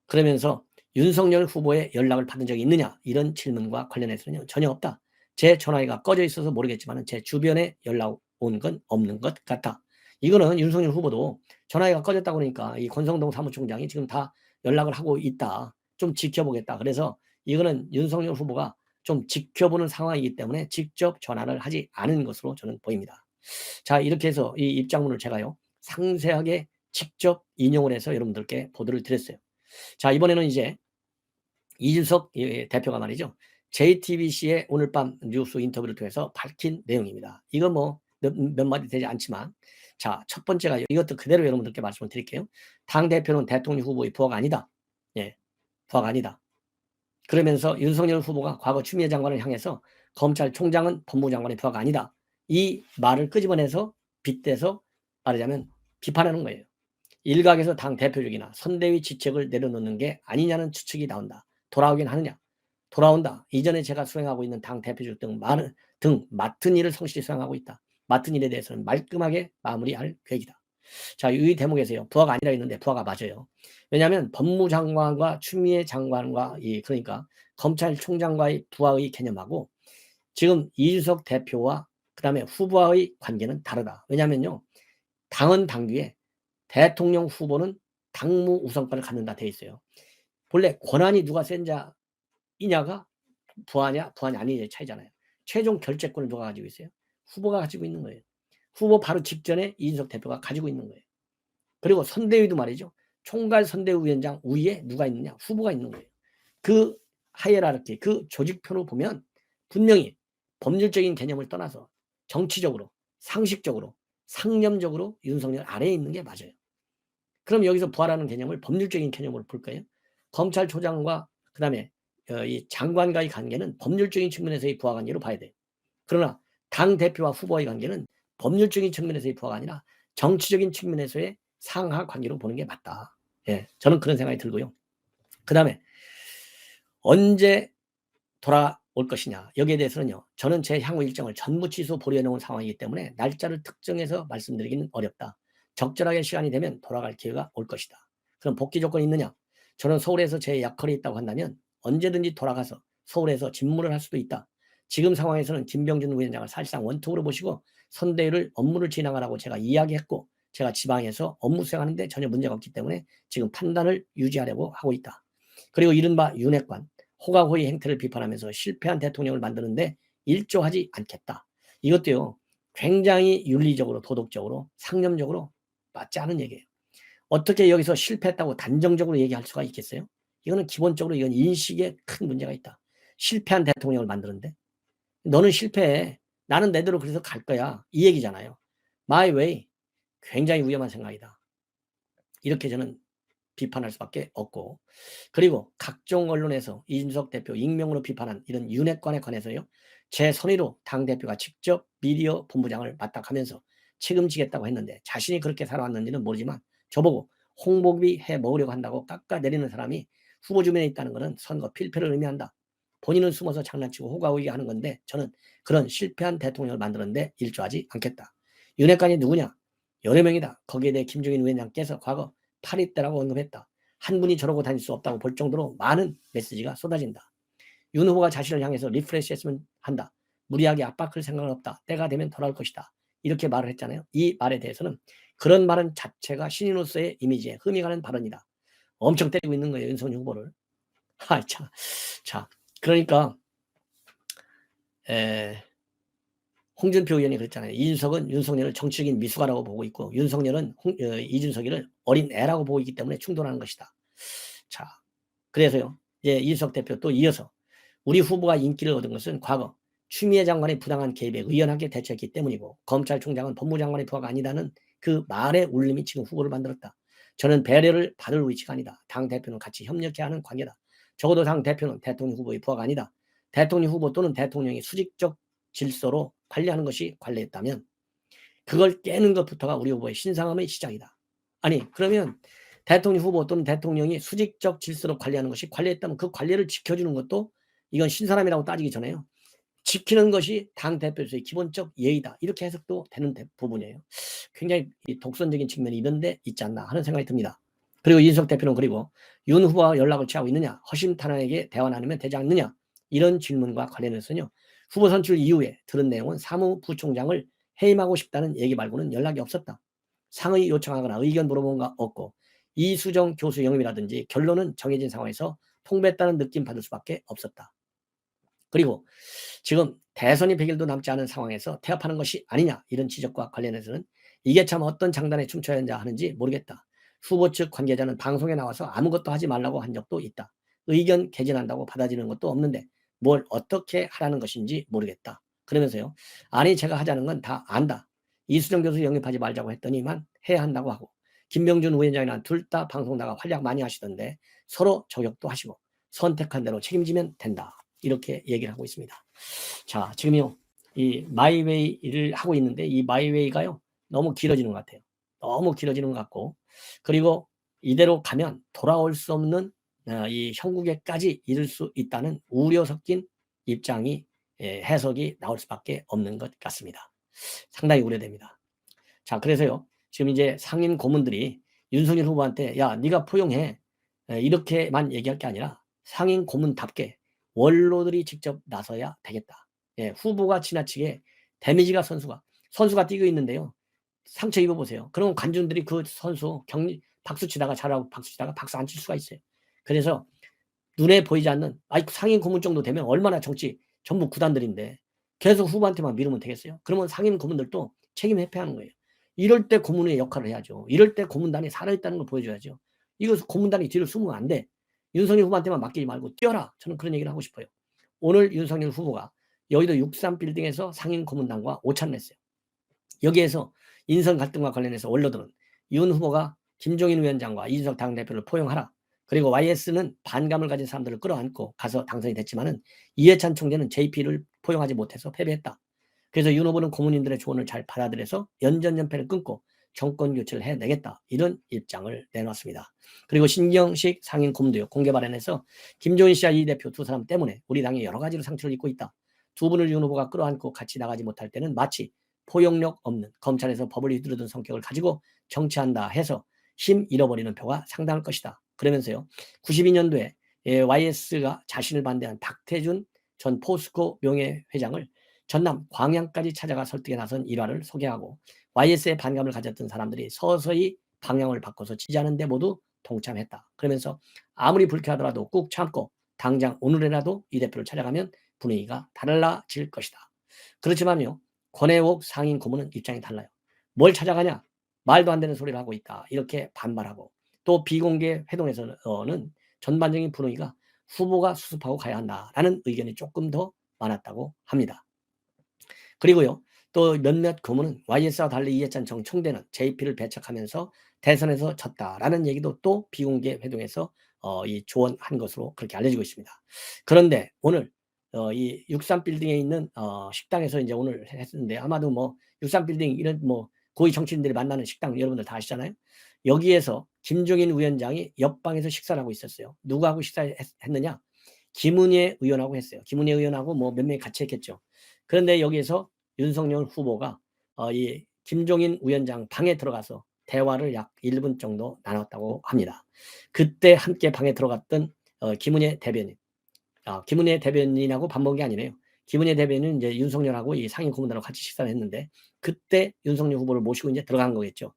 그러면서 윤석열 후보의 연락을 받은 적이 있느냐 이런 질문과 관련해서는 전혀 없다. 제 전화기가 꺼져 있어서 모르겠지만 제 주변에 연락 온 건 없는 것 같다. 이거는 윤석열 후보도 전화기가 꺼졌다고 그러니까 이 권성동 사무총장이 지금 다 연락을 하고 있다. 좀 지켜보겠다. 그래서 이거는 윤석열 후보가 좀 지켜보는 상황이기 때문에 직접 전화를 하지 않은 것으로 저는 보입니다. 자, 이렇게 해서 이 입장문을 제가요 상세하게 직접 인용을 해서 여러분들께 보도를 드렸어요. 자, 이번에는 이제 이준석 대표가 말이죠. JTBC의 오늘 밤 뉴스 인터뷰를 통해서 밝힌 내용입니다. 이건 뭐 몇 마디 되지 않지만 자, 첫 번째가 이것도 그대로 여러분들께 말씀을 드릴게요. 당대표는 대통령 후보의 부하가 아니다. 예, 부하가 아니다. 그러면서 윤석열 후보가 과거 추미애 장관을 향해서 검찰총장은 법무장관의 부하가 아니다. 이 말을 끄집어내서 빗대서 말하자면 비판하는 거예요. 일각에서 당 대표직이나 선대위 직책을 내려놓는 게 아니냐는 추측이 나온다. 돌아오긴 하느냐? 돌아온다. 이전에 제가 수행하고 있는 당 대표직 등 맡은 일을 성실히 수행하고 있다. 맡은 일에 대해서는 말끔하게 마무리할 계획이다. 자, 이 대목에서요. 부하가 아니라 했는데 부하가 맞아요. 왜냐하면 법무장관과 추미애 장관과 그러니까 검찰총장과의 부하의 개념하고 지금 이준석 대표와 그다음에 후보와의 관계는 다르다. 왜냐하면요. 당은 당규에 대통령 후보는 당무 우선권을 갖는다 돼 있어요. 본래 권한이 누가 센 자이냐가 부하냐 아니냐의 차이잖아요. 최종 결재권을 누가 가지고 있어요? 후보가 가지고 있는 거예요. 후보 바로 직전에 이준석 대표가 가지고 있는 거예요. 그리고 선대위도 말이죠. 총괄 선대위원장 위에 누가 있느냐? 후보가 있는 거예요. 그 하이에라르키, 그 조직표로 보면 분명히 법률적인 개념을 떠나서 정치적으로, 상식적으로, 상념적으로 윤석열 아래에 있는 게 맞아요. 그럼 여기서 부하라는 개념을 법률적인 개념으로 볼까요? 검찰총장과 그다음에 이 장관과의 관계는 법률적인 측면에서의 부하 관계로 봐야 돼요. 그러나 당 대표와 후보의 관계는 법률적인 측면에서의 부하가 아니라 정치적인 측면에서의 상하 관계로 보는 게 맞다. 예, 저는 그런 생각이 들고요. 그다음에 언제 돌아올 것이냐 여기에 대해서는요. 저는 제 향후 일정을 전부 취소 보류해 놓은 상황이기 때문에 날짜를 특정해서 말씀드리기는 어렵다. 적절하게 시간이 되면 돌아갈 기회가 올 것이다. 그럼 복귀 조건이 있느냐? 저는 서울에서 제 역할이 있다고 한다면 언제든지 돌아가서 서울에서 집무를 할 수도 있다. 지금 상황에서는 김병준 위원장을 사실상 원톱으로 보시고 선대위를 업무를 진행하라고 제가 이야기했고 제가 지방에서 업무 수행하는데 전혀 문제가 없기 때문에 지금 판단을 유지하려고 하고 있다. 그리고 이른바 윤핵관 호가호의 행태를 비판하면서 실패한 대통령을 만드는데 일조하지 않겠다. 이것도요. 굉장히 윤리적으로 도덕적으로 상념적으로 맞지 않은 얘기예요. 어떻게 여기서 실패했다고 단정적으로 얘기할 수가 있겠어요? 이거는 기본적으로 이건 인식에 큰 문제가 있다. 실패한 대통령을 만드는데 너는 실패해. 나는 내대로 그래서 갈 거야. 이 얘기잖아요. My way. 굉장히 위험한 생각이다. 이렇게 저는 비판할 수밖에 없고 그리고 각종 언론에서 이준석 대표 익명으로 비판한 이런 윤핵관에 관해서요. 제 선의로 당대표가 직접 미디어 본부장을 맡아가면서 책임지겠다고 했는데 자신이 그렇게 살아왔는지는 모르지만 저보고 홍보비 해 먹으려고 한다고 깎아내리는 사람이 후보 주변에 있다는 것은 선거 필패를 의미한다. 본인은 숨어서 장난치고 호가호위게 하는 건데 저는 그런 실패한 대통령을 만드는데 일조하지 않겠다. 윤핵관이 누구냐? 여러 명이다. 거기에 대해 김종인 위원장께서 과거 파리 때라고 언급했다. 한 분이 저러고 다닐 수 없다고 볼 정도로 많은 메시지가 쏟아진다. 윤 후보가 자신을 향해서 리프레시 했으면 한다. 무리하게 압박할 생각은 없다. 때가 되면 돌아올 것이다. 이렇게 말을 했잖아요. 이 말에 대해서는 그런 말은 자체가 신인으로서의 이미지에 흠이 가는 발언이다. 엄청 때리고 있는 거예요, 윤석열 후보를. 아 참. 자, 그러니까 에 홍준표 의원이 그랬잖아요. 이준석은 윤석열을 정치적인 미숙아라고 보고 있고 윤석열은 이준석이를 어린애라고 보고 있기 때문에 충돌하는 것이다. 자, 그래서요. 이제 이준석 대표 또 이어서 우리 후보가 인기를 얻은 것은 과거 추미애 장관의 부당한 개입에 의연하게 대처했기 때문이고 검찰총장은 법무장관의 부하가 아니다는 그 말의 울림이 지금 후보를 만들었다. 저는 배려를 받을 위치가 아니다. 당대표는 같이 협력해야 하는 관계다. 적어도 당대표는 대통령 후보의 부하가 아니다. 대통령 후보 또는 대통령이 수직적 질서로 관리하는 것이 관례였다면 그걸 깨는 것부터가 우리 후보의 신상함의 시작이다. 아니 그러면 대통령 후보 또는 대통령이 수직적 질서로 관리하는 것이 관례였다면 그 관례를 지켜주는 것도 이건 신사람이라고 따지기 전에요. 지키는 것이 당대표로서의 기본적 예의다. 이렇게 해석도 되는 부분이에요. 굉장히 독선적인 측면이 이런 데 있지 않나 하는 생각이 듭니다. 그리고 이준석 대표는 그리고 윤 후보와 연락을 취하고 있느냐, 허심탄회하게 대화 나누면 되지 않느냐 이런 질문과 관련해서는요. 후보 선출 이후에 들은 내용은 사무부총장을 해임하고 싶다는 얘기 말고는 연락이 없었다. 상의 요청하거나 의견 물어본 거 없고 이수정 교수 영입이라든지 결론은 정해진 상황에서 통보했다는 느낌 받을 수밖에 없었다. 그리고 지금 대선이 100일도 남지 않은 상황에서 태업하는 것이 아니냐 이런 지적과 관련해서는 이게 참 어떤 장단에 춤춰야 하는지 모르겠다. 후보 측 관계자는 방송에 나와서 아무것도 하지 말라고 한 적도 있다. 의견 개진한다고 받아들이는 것도 없는데 뭘 어떻게 하라는 것인지 모르겠다. 그러면서요. 아니 제가 하자는 건 다 안다. 이수정 교수 영입하지 말자고 했더니만 해야 한다고 하고 김병준 위원장이랑 둘 다 방송 나가 활약 많이 하시던데 서로 저격도 하시고 선택한 대로 책임지면 된다. 이렇게 얘기를 하고 있습니다. 자, 지금요, 이 마이웨이를 하고 있는데 이 마이웨이가요, 너무 길어지는 것 같아요. 너무 길어지는 것 같고, 그리고 이대로 가면 돌아올 수 없는 이 형국에까지 이를 수 있다는 우려 섞인 입장이 해석이 나올 수밖에 없는 것 같습니다. 상당히 우려됩니다. 자, 그래서요, 지금 이제 상임 고문들이 윤석열 후보한테 야, 네가 포용해 이렇게만 얘기할 게 아니라 상임 고문답게 원로들이 직접 나서야 되겠다. 예, 후보가 지나치게 데미지가 선수가 뛰고 있는데요. 상처 입어보세요. 그러면 관중들이 그 선수 박수 치다가 잘하고 박수 치다가 박수 안 칠 수가 있어요. 그래서 눈에 보이지 않는 상임 고문 정도 되면 얼마나 정치 전부 구단들인데 계속 후보한테만 미루면 되겠어요. 그러면 상임 고문들도 책임 회피하는 거예요. 이럴 때 고문의 역할을 해야죠. 이럴 때 고문단이 살아있다는 걸 보여줘야죠. 이거 고문단이 뒤를 숨으면 안 돼. 윤석열 후보한테만 맡기지 말고 뛰어라. 저는 그런 얘기를 하고 싶어요. 오늘 윤석열 후보가 여의도 63빌딩에서 상임 고문단과 오찬을 했어요. 여기에서 인선 갈등과 관련해서 원로들은 윤 후보가 김종인 위원장과 이준석 당대표를 포용하라. 그리고 YS는 반감을 가진 사람들을 끌어안고 가서 당선이 됐지만은 이해찬 총재는 JP를 포용하지 못해서 패배했다. 그래서 윤 후보는 고문인들의 조언을 잘 받아들여서 연전연패를 끊고 정권 교체를 해내겠다. 이런 입장을 내놨습니다. 그리고 신경식 상임 고문도요. 공개 발언에서 김종인 씨와 이 대표 두 사람 때문에 우리 당이 여러 가지로 상처를 입고 있다. 두 분을 윤 후보가 끌어안고 같이 나가지 못할 때는 마치 포용력 없는 검찰에서 법을 휘두르던 성격을 가지고 정치한다 해서 힘 잃어버리는 표가 상당할 것이다. 그러면서요. 92년도에 YS가 자신을 반대한 박태준 전 포스코 명예회장을 전남 광양까지 찾아가 설득에 나선 일화를 소개하고 YS의 반감을 가졌던 사람들이 서서히 방향을 바꿔서 지지하는 데 모두 동참했다. 그러면서 아무리 불쾌하더라도 꾹 참고 당장 오늘이라도 이 대표를 찾아가면 분위기가 달라질 것이다. 그렇지만요. 권혜옥 상임 고문은 입장이 달라요. 뭘 찾아가냐? 말도 안 되는 소리를 하고 있다. 이렇게 반발하고 또 비공개 회동에서는 전반적인 분위기가 후보가 수습하고 가야 한다라는 의견이 조금 더 많았다고 합니다. 그리고요. 또 몇몇 고문은 YS와 달리 이해찬 정 총대는 JP를 배척하면서 대선에서 졌다라는 얘기도 또 비공개 회동에서 이 조언한 것으로 그렇게 알려지고 있습니다. 그런데 오늘 이 63빌딩에 있는 식당에서 이제 오늘 했는데 아마도 뭐 63빌딩 이런 뭐 고위 정치인들이 만나는 식당 여러분들 다 아시잖아요. 여기에서 김종인 위원장이 옆방에서 식사를 하고 있었어요. 누구하고 식사했느냐? 김은혜 의원하고 했어요. 김은혜 의원하고 뭐 몇 명이 같이 했겠죠. 그런데 여기에서 윤석열 후보가 이 김종인 위원장 방에 들어가서 대화를 약 1분 정도 나눴다고 합니다. 그때 함께 방에 들어갔던 김은혜 대변인, 김은혜 대변인하고 밥 먹은 게 아니네요. 김은혜 대변인은 이제 윤석열하고 이 상임 고문단하고 같이 식사를 했는데 그때 윤석열 후보를 모시고 이제 들어간 거겠죠.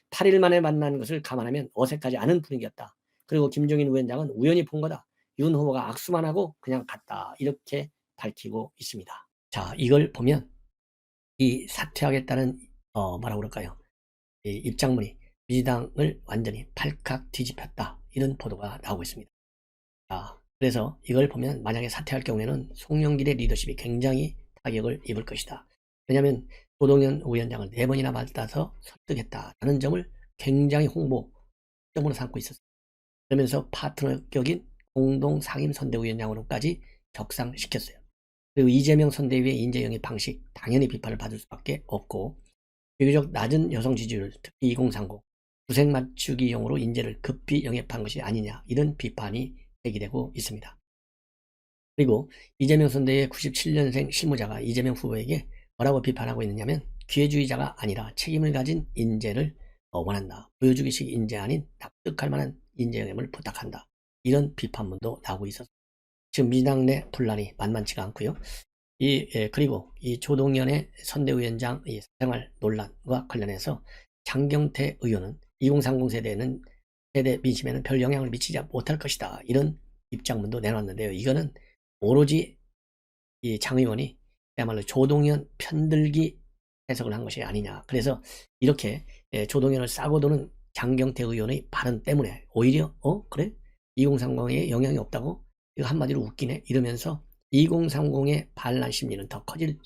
8일 만에 만난 것을 감안하면 어색하지 않은 분위기였다. 그리고 김종인 위원장은 우연히 본 거다. 윤 후보가 악수만 하고 그냥 갔다. 이렇게 밝히고 있습니다. 자, 이걸 보면 이 사퇴하겠다는 뭐라고 그럴까요? 이 입장문이 민주당을 완전히 발칵 뒤집혔다. 이런 보도가 나오고 있습니다. 자, 그래서 이걸 보면 만약에 사퇴할 경우에는 송영길의 리더십이 굉장히 타격을 입을 것이다. 왜냐하면 조동연 위원장을 4번이나 만나서 설득했다는 점을 굉장히 홍보점으로 삼고 있었습니다. 그러면서 파트너격인 공동 상임선대위원장으로까지 격상시켰어요. 그리고 이재명 선대위의 인재 영입 방식 당연히 비판을 받을 수밖에 없고, 비교적 낮은 여성 지지율, 특히 2030 구색 맞추기용으로 인재를 급히 영입한 것이 아니냐, 이런 비판이 제기되고 있습니다. 그리고 이재명 선대위의 97년생 실무자가 이재명 후보에게 뭐라고 비판하고 있느냐면, 기회주의자가 아니라 책임을 가진 인재를 원한다. 보여주기식 인재 아닌 납득할 만한 인재 영입을 부탁한다. 이런 비판문도 나오고 있어서 지금 민주당 내 분란이 만만치가 않고요. 그리고 이 조동연의 선대위원장 사생활 논란과 관련해서 장경태 의원은 2030 세대 민심에는 별 영향을 미치지 못할 것이다. 이런 입장문도 내놨는데요. 이거는 오로지 이 장 의원이 그야말로 조동연 편들기 해석을 한 것이 아니냐. 그래서 이렇게 조동연을 싸고 도는 장경태 의원의 발언 때문에 오히려 그래? 2030에 영향이 없다고? 이거 한마디로 웃기네? 이러면서 2030의 반란 심리는 더 커질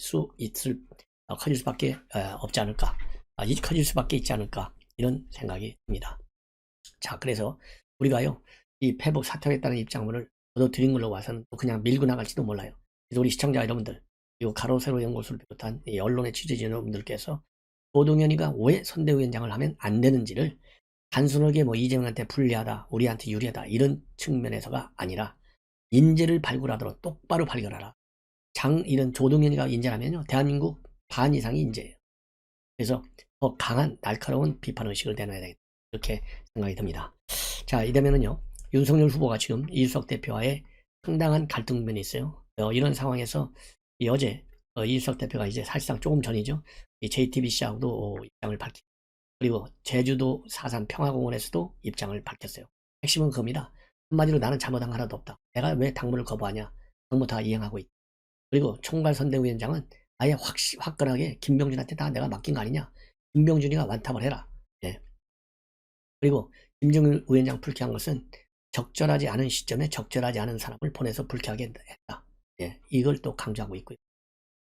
수밖에 없지 않을까. 커질 수밖에 있지 않을까. 이런 생각이 듭니다. 자, 그래서 우리가요, 이 패복 사퇴하겠다는 입장문을 얻어들인 걸로 봐서는 또 그냥 밀고 나갈지도 몰라요. 그래서 우리 시청자 여러분들, 그리고 가로세로 연구소를 비롯한 이 언론의 취재진 여러분들께서 조동연이가 왜 선대위원장을 하면 안 되는지를 단순하게 뭐 이재명한테 불리하다, 우리한테 유리하다, 이런 측면에서가 아니라 인재를 발굴하도록 똑바로 발견하라. 이런 조동연이가 인재라면요, 대한민국 반 이상이 인재예요. 그래서 더 강한 날카로운 비판의식을 내놔야 되겠다. 이렇게 생각이 듭니다. 자, 이러면은요, 윤석열 후보가 지금 이준석 대표와의 상당한 갈등면이 있어요. 이런 상황에서 어제 이준석 대표가 이제 사실상 조금 전이죠. 이 JTBC하고도 입장을 밝히고, 그리고 제주도 4.3 평화공원에서도 입장을 밝혔어요. 핵심은 그겁니다. 한마디로 나는 잘못한 거 하나도 없다. 내가 왜 당무를 거부하냐. 당무 다 이행하고 있다. 그리고 총괄선대위원장은 아예 화끈하게 김병준한테 다 내가 맡긴 거 아니냐. 김병준이가 완탑을 해라. 예. 그리고 김정일 위원장 불쾌한 것은 적절하지 않은 시점에 적절하지 않은 사람을 보내서 불쾌하게 했다. 예. 이걸 또 강조하고 있고요.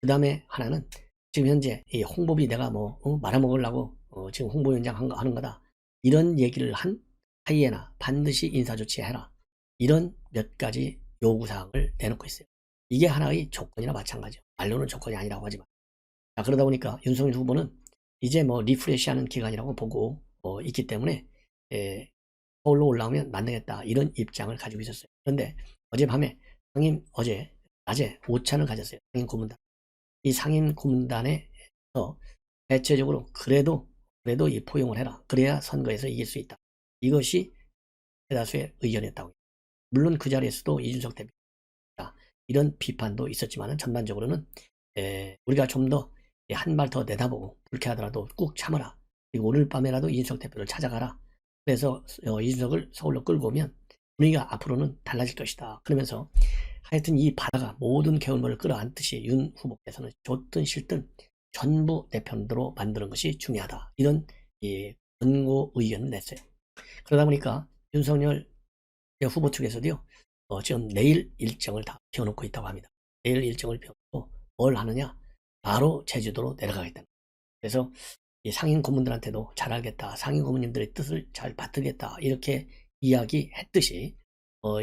그 다음에 하나는 지금 현재 이 홍보비 내가 말아먹으려고 지금 홍보위원장 하는 거다. 이런 얘기를 한 하이에나 반드시 인사조치해라. 이런 몇 가지 요구사항을 내놓고 있어요. 이게 하나의 조건이나 마찬가지죠. 말로는 조건이 아니라고 하지만. 자, 그러다 보니까 윤석열 후보는 이제 뭐 리프레시하는 기간이라고 보고 있기 때문에 서울로 올라오면 만나겠다. 이런 입장을 가지고 있었어요. 그런데 어젯밤에 어제 낮에 오찬을 가졌어요. 상임 고문단. 이 상임 고문단에서 대체적으로 그래도 이 포용을 해라. 그래야 선거에서 이길 수 있다. 이것이 대다수의 의견이었다고. 물론 그 자리에서도 이준석 대표 이런 비판도 있었지만 전반적으로는 우리가 좀 더 한 발 더 내다보고 불쾌하더라도 꾹 참아라. 그리고 오늘 밤에라도 이준석 대표를 찾아가라. 그래서 이준석을 서울로 끌고 오면 분위기가 앞으로는 달라질 것이다. 그러면서 하여튼 이 바다가 모든 개울물을 끌어안듯이 윤 후보께서는 좋든 싫든 전부 내 편으로 만드는 것이 중요하다. 이런 권고 의견을 냈어요. 그러다 보니까 윤석열 후보 측에서도요, 지금 내일 일정을 다 비워놓고 있다고 합니다. 내일 일정을 비워놓고 뭘 하느냐? 바로 제주도로 내려가겠다. 그래서 이 상임 고문들한테도 잘 알겠다. 상임 고문님들의 뜻을 잘 받들겠다. 이렇게 이야기했듯이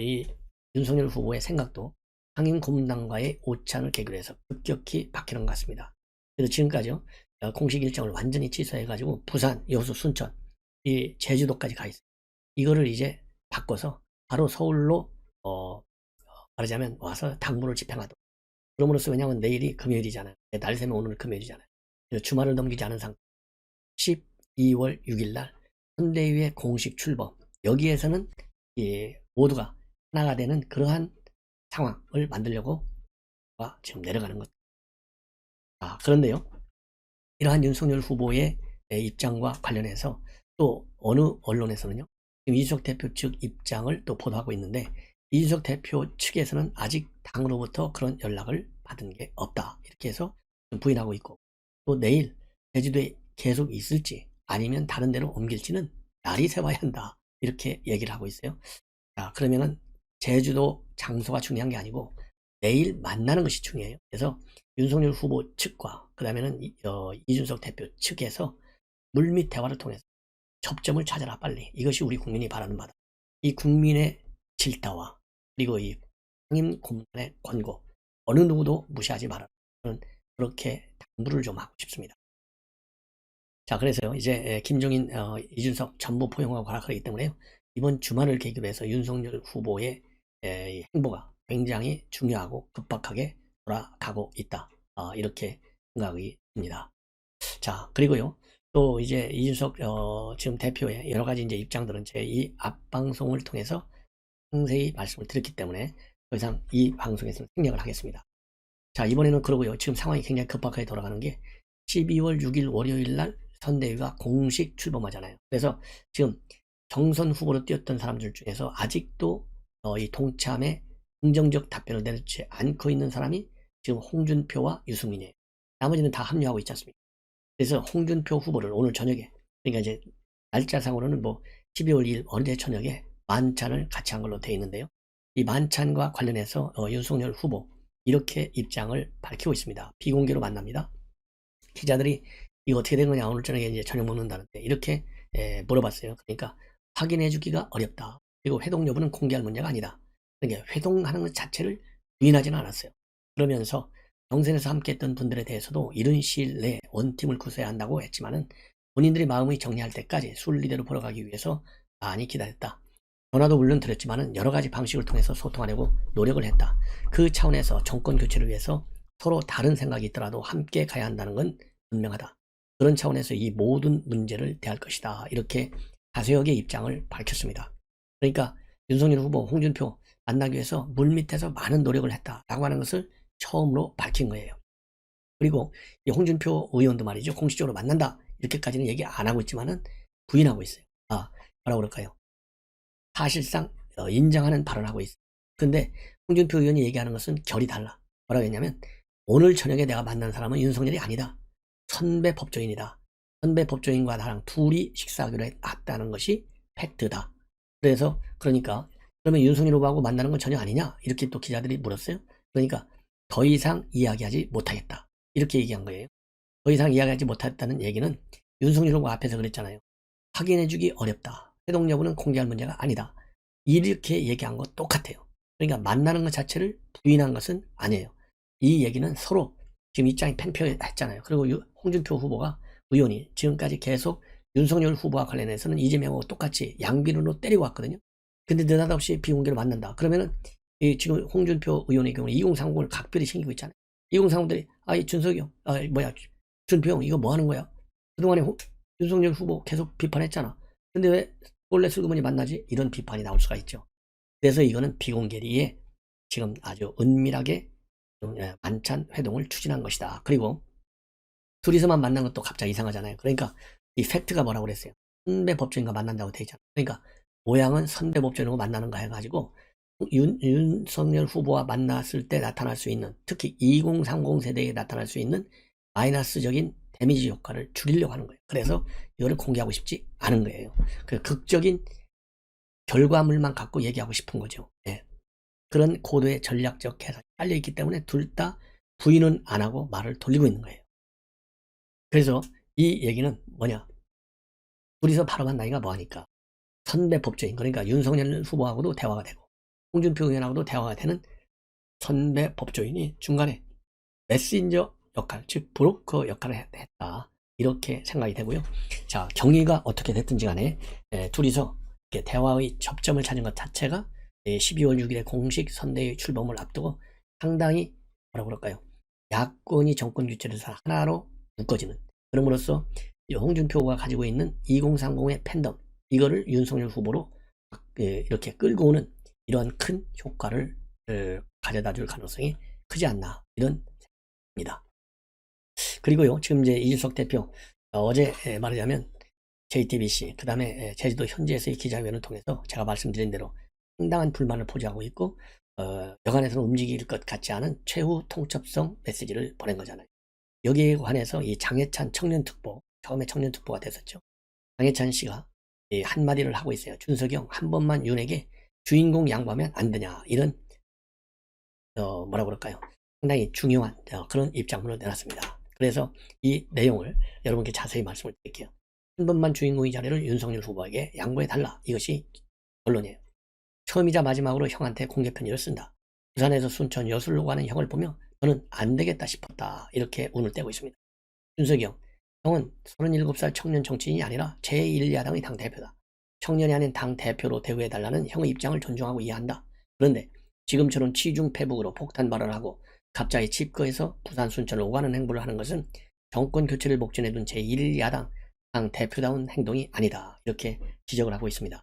이 윤석열 후보의 생각도 상임 고문단과의 오찬을 계기로 해서 급격히 바뀌는 것 같습니다. 그래서 지금까지요, 공식 일정을 완전히 취소해가지고 부산, 여수, 순천, 이 제주도까지 가 있어요. 이거를 이제 바꿔서 바로 서울로 말하자면 와서 당무를 집행하도록. 그럼으로써 왜냐하면 내일이 금요일이잖아요. 날 새면 오늘 금요일이잖아요. 그래서 주말을 넘기지 않은 상태. 12월 6일날 선대위의 공식 출범. 여기에서는 모두가 하나가 되는 그러한 상황을 만들려고 지금 내려가는 것. 그런데요, 이러한 윤석열 후보의 입장과 관련해서 또 어느 언론에서는요, 지금 이준석 대표 측 입장을 또 보도하고 있는데, 이준석 대표 측에서는 아직 당으로부터 그런 연락을 받은 게 없다, 이렇게 해서 좀 부인하고 있고, 또 내일 제주도에 계속 있을지 아니면 다른 데로 옮길지는 날이 새봐야 한다, 이렇게 얘기를 하고 있어요. 자, 그러면은 제주도 장소가 중요한 게 아니고 내일 만나는 것이 중요해요. 그래서 윤석열 후보 측과 그다음에는 이준석 대표 측에서 물밑 대화를 통해서 접점을 찾아라, 빨리. 이것이 우리 국민이 바라는 바다. 이 국민의 질타와 그리고 이 상임 고문의 권고, 어느 누구도 무시하지 말아라. 저는 그렇게 당부를 좀 하고 싶습니다. 자, 그래서요, 이제 김종인, 이준석 전부 포용하고 가락하기 때문에요, 이번 주말을 계기로 해서 윤석열 후보의 행보가 굉장히 중요하고 급박하게 돌아가고 있다, 이렇게 생각이 듭니다. 자, 그리고요, 또 이제 이준석 지금 대표의 여러 가지 이제 입장들은 제 이 앞방송을 통해서 상세히 말씀을 드렸기 때문에 더 이상 이 방송에서는 생략을 하겠습니다. 자, 이번에는 그러고요, 지금 상황이 굉장히 급박하게 돌아가는 게 12월 6일 월요일 날 선대위가 공식 출범하잖아요. 그래서 지금 경선 후보로 뛰었던 사람들 중에서 아직도 이 동참에 긍정적 답변을 내놓지 않고 있는 사람이 지금 홍준표와 유승민이에요. 나머지는 다 합류하고 있지 않습니까? 그래서 홍준표 후보를 오늘 저녁에, 그러니까 이제 날짜상으로는 뭐 12월 2일 어제 저녁에 만찬을 같이 한 걸로 되어 있는데요, 이 만찬과 관련해서 윤석열 후보 이렇게 입장을 밝히고 있습니다. 비공개로 만납니다. 기자들이 이거 어떻게 된 거냐, 오늘 저녁에 이제 저녁 먹는다는데, 이렇게 물어봤어요. 그러니까 확인해 주기가 어렵다. 그리고 회동 여부는 공개할 문제가 아니다. 그러니까 회동하는 것 자체를 부인하지는 않았어요. 그러면서 경선에서 함께했던 분들에 대해서도 이른 시일 내에 원팀을 구성해야 한다고 했지만은 본인들의 마음이 정리할 때까지 순리대로 벌어가기 위해서 많이 기다렸다. 전화도 물론 드렸지만은 여러 가지 방식을 통해서 소통하려고 노력을 했다. 그 차원에서 정권 교체를 위해서 서로 다른 생각이 있더라도 함께 가야 한다는 건 분명하다. 그런 차원에서 이 모든 문제를 대할 것이다, 이렇게 다수역의 입장을 밝혔습니다. 그러니까 윤석열 후보, 홍준표 만나기 위해서 물밑에서 많은 노력을 했다라고 하는 것을 처음으로 밝힌 거예요. 그리고 이 홍준표 의원도 말이죠, 공식적으로 만난다 이렇게까지는 얘기 안 하고 있지만은 부인하고 있어요. 뭐라고 그럴까요? 사실상 인정하는 발언을 하고 있어요. 근데 홍준표 의원이 얘기하는 것은 결이 달라. 뭐라고 했냐면, 오늘 저녁에 내가 만난 사람은 윤석열이 아니다. 선배 법조인이다. 선배 법조인과 나랑 둘이 식사하기로 했다는 것이 팩트다. 그래서 그러니까 그러면 윤석열 후보하고 만나는 건 전혀 아니냐, 이렇게 또 기자들이 물었어요. 그러니까 더 이상 이야기하지 못하겠다, 이렇게 얘기한 거예요. 더 이상 이야기하지 못하겠다는 얘기는 윤석열 후보 앞에서 그랬잖아요. 확인해주기 어렵다. 회동 여부는 공개할 문제가 아니다. 이렇게 얘기한 거 똑같아요. 그러니까 만나는 것 자체를 부인한 것은 아니에요. 이 얘기는 서로 지금 입장이 팽팽했잖아요. 그리고 홍준표 후보가, 의원이 지금까지 계속 윤석열 후보와 관련해서는 이재명하고 똑같이 양비론으로 때리고 왔거든요. 근데 느닷없이 비공개로 만난다. 그러면은 지금 홍준표 의원의 경우는 2030을 각별히 챙기고 있잖아요. 2030들이 이 준석이 형, 준표 형 이거 뭐 하는 거야? 그동안에 윤석열 후보 계속 비판했잖아. 근데 왜 원래 슬그머니 만나지? 이런 비판이 나올 수가 있죠. 그래서 이거는 비공개리에 지금 아주 은밀하게 만찬 회동을 추진한 것이다. 그리고 둘이서만 만난 것도 갑자기 이상하잖아요. 그러니까 이 팩트가 뭐라고 그랬어요? 선배 법조인과 만난다고 돼 있잖아요. 그러니까 모양은 선배 법조인하고 만나는가 해가지고 윤석열 후보와 만났을 때 나타날 수 있는, 특히 2030 세대에 나타날 수 있는 마이너스적인 데미지 효과를 줄이려고 하는 거예요. 그래서 이거를 공개하고 싶지 않은 거예요. 그 극적인 결과물만 갖고 얘기하고 싶은 거죠. 그런 고도의 전략적 계산이 깔려있기 때문에 둘 다 부인은 안 하고 말을 돌리고 있는 거예요. 그래서 이 얘기는 뭐냐, 둘이서 바로 만나기가 뭐하니까 선배 법조인, 그러니까 윤석열 후보하고도 대화가 되고 홍준표 의원하고도 대화가 되는 선배 법조인이 중간에 메신저 역할, 즉 브로커 역할을 했다, 이렇게 생각이 되고요. 자, 경위가 어떻게 됐든지 간에 둘이서 이렇게 대화의 접점을 찾은 것 자체가 12월 6일에 공식 선대위 출범을 앞두고 상당히 뭐라고 그럴까요, 야권이 정권 교체를 해서 하나로 묶어지는, 그럼으로써 홍준표가 가지고 있는 2030의 팬덤, 이거를 윤석열 후보로 이렇게 끌고 오는 이러한 큰 효과를 가져다 줄 가능성이 크지 않나, 이런 생각입니다. 그리고요, 지금 이제 이준석 대표 어제 말하자면 JTBC 그다음에 제주도 현지에서의 기자회견을 통해서 제가 말씀드린 대로 상당한 불만을 포기하고 있고 여간에서는 움직일 것 같지 않은 최후 통첩성 메시지를 보낸 거잖아요. 여기에 관해서 이 장해찬 청년특보, 처음에 청년특보가 됐었죠. 장해찬 씨가 한마디를 하고 있어요. 준석이 형 한 번만 윤에게 주인공 양보하면 안 되냐, 이런 뭐라 그럴까요, 상당히 중요한 그런 입장문을 내놨습니다. 그래서 이 내용을 여러분께 자세히 말씀을 드릴게요. 한 번만 주인공의 자리를 윤석열 후보에게 양보해달라, 이것이 결론이에요. 처음이자 마지막으로 형한테 공개 편지를 쓴다. 부산에서 순천 여수로 가는 형을 보며 저는 안 되겠다 싶었다, 이렇게 운을 떼고 있습니다. 준석이 형, 형은 37살 청년 정치인이 아니라 제1야당의 당대표다. 청년이 아닌 당대표로 대우해달라는 형의 입장을 존중하고 이해한다. 그런데 지금처럼 치중패북으로 폭탄 발언하고 갑자기 집거해서 부산 순천을 오가는 행보를 하는 것은 정권 교체를 목전에 둔 제1야당 당대표다운 행동이 아니다, 이렇게 지적을 하고 있습니다.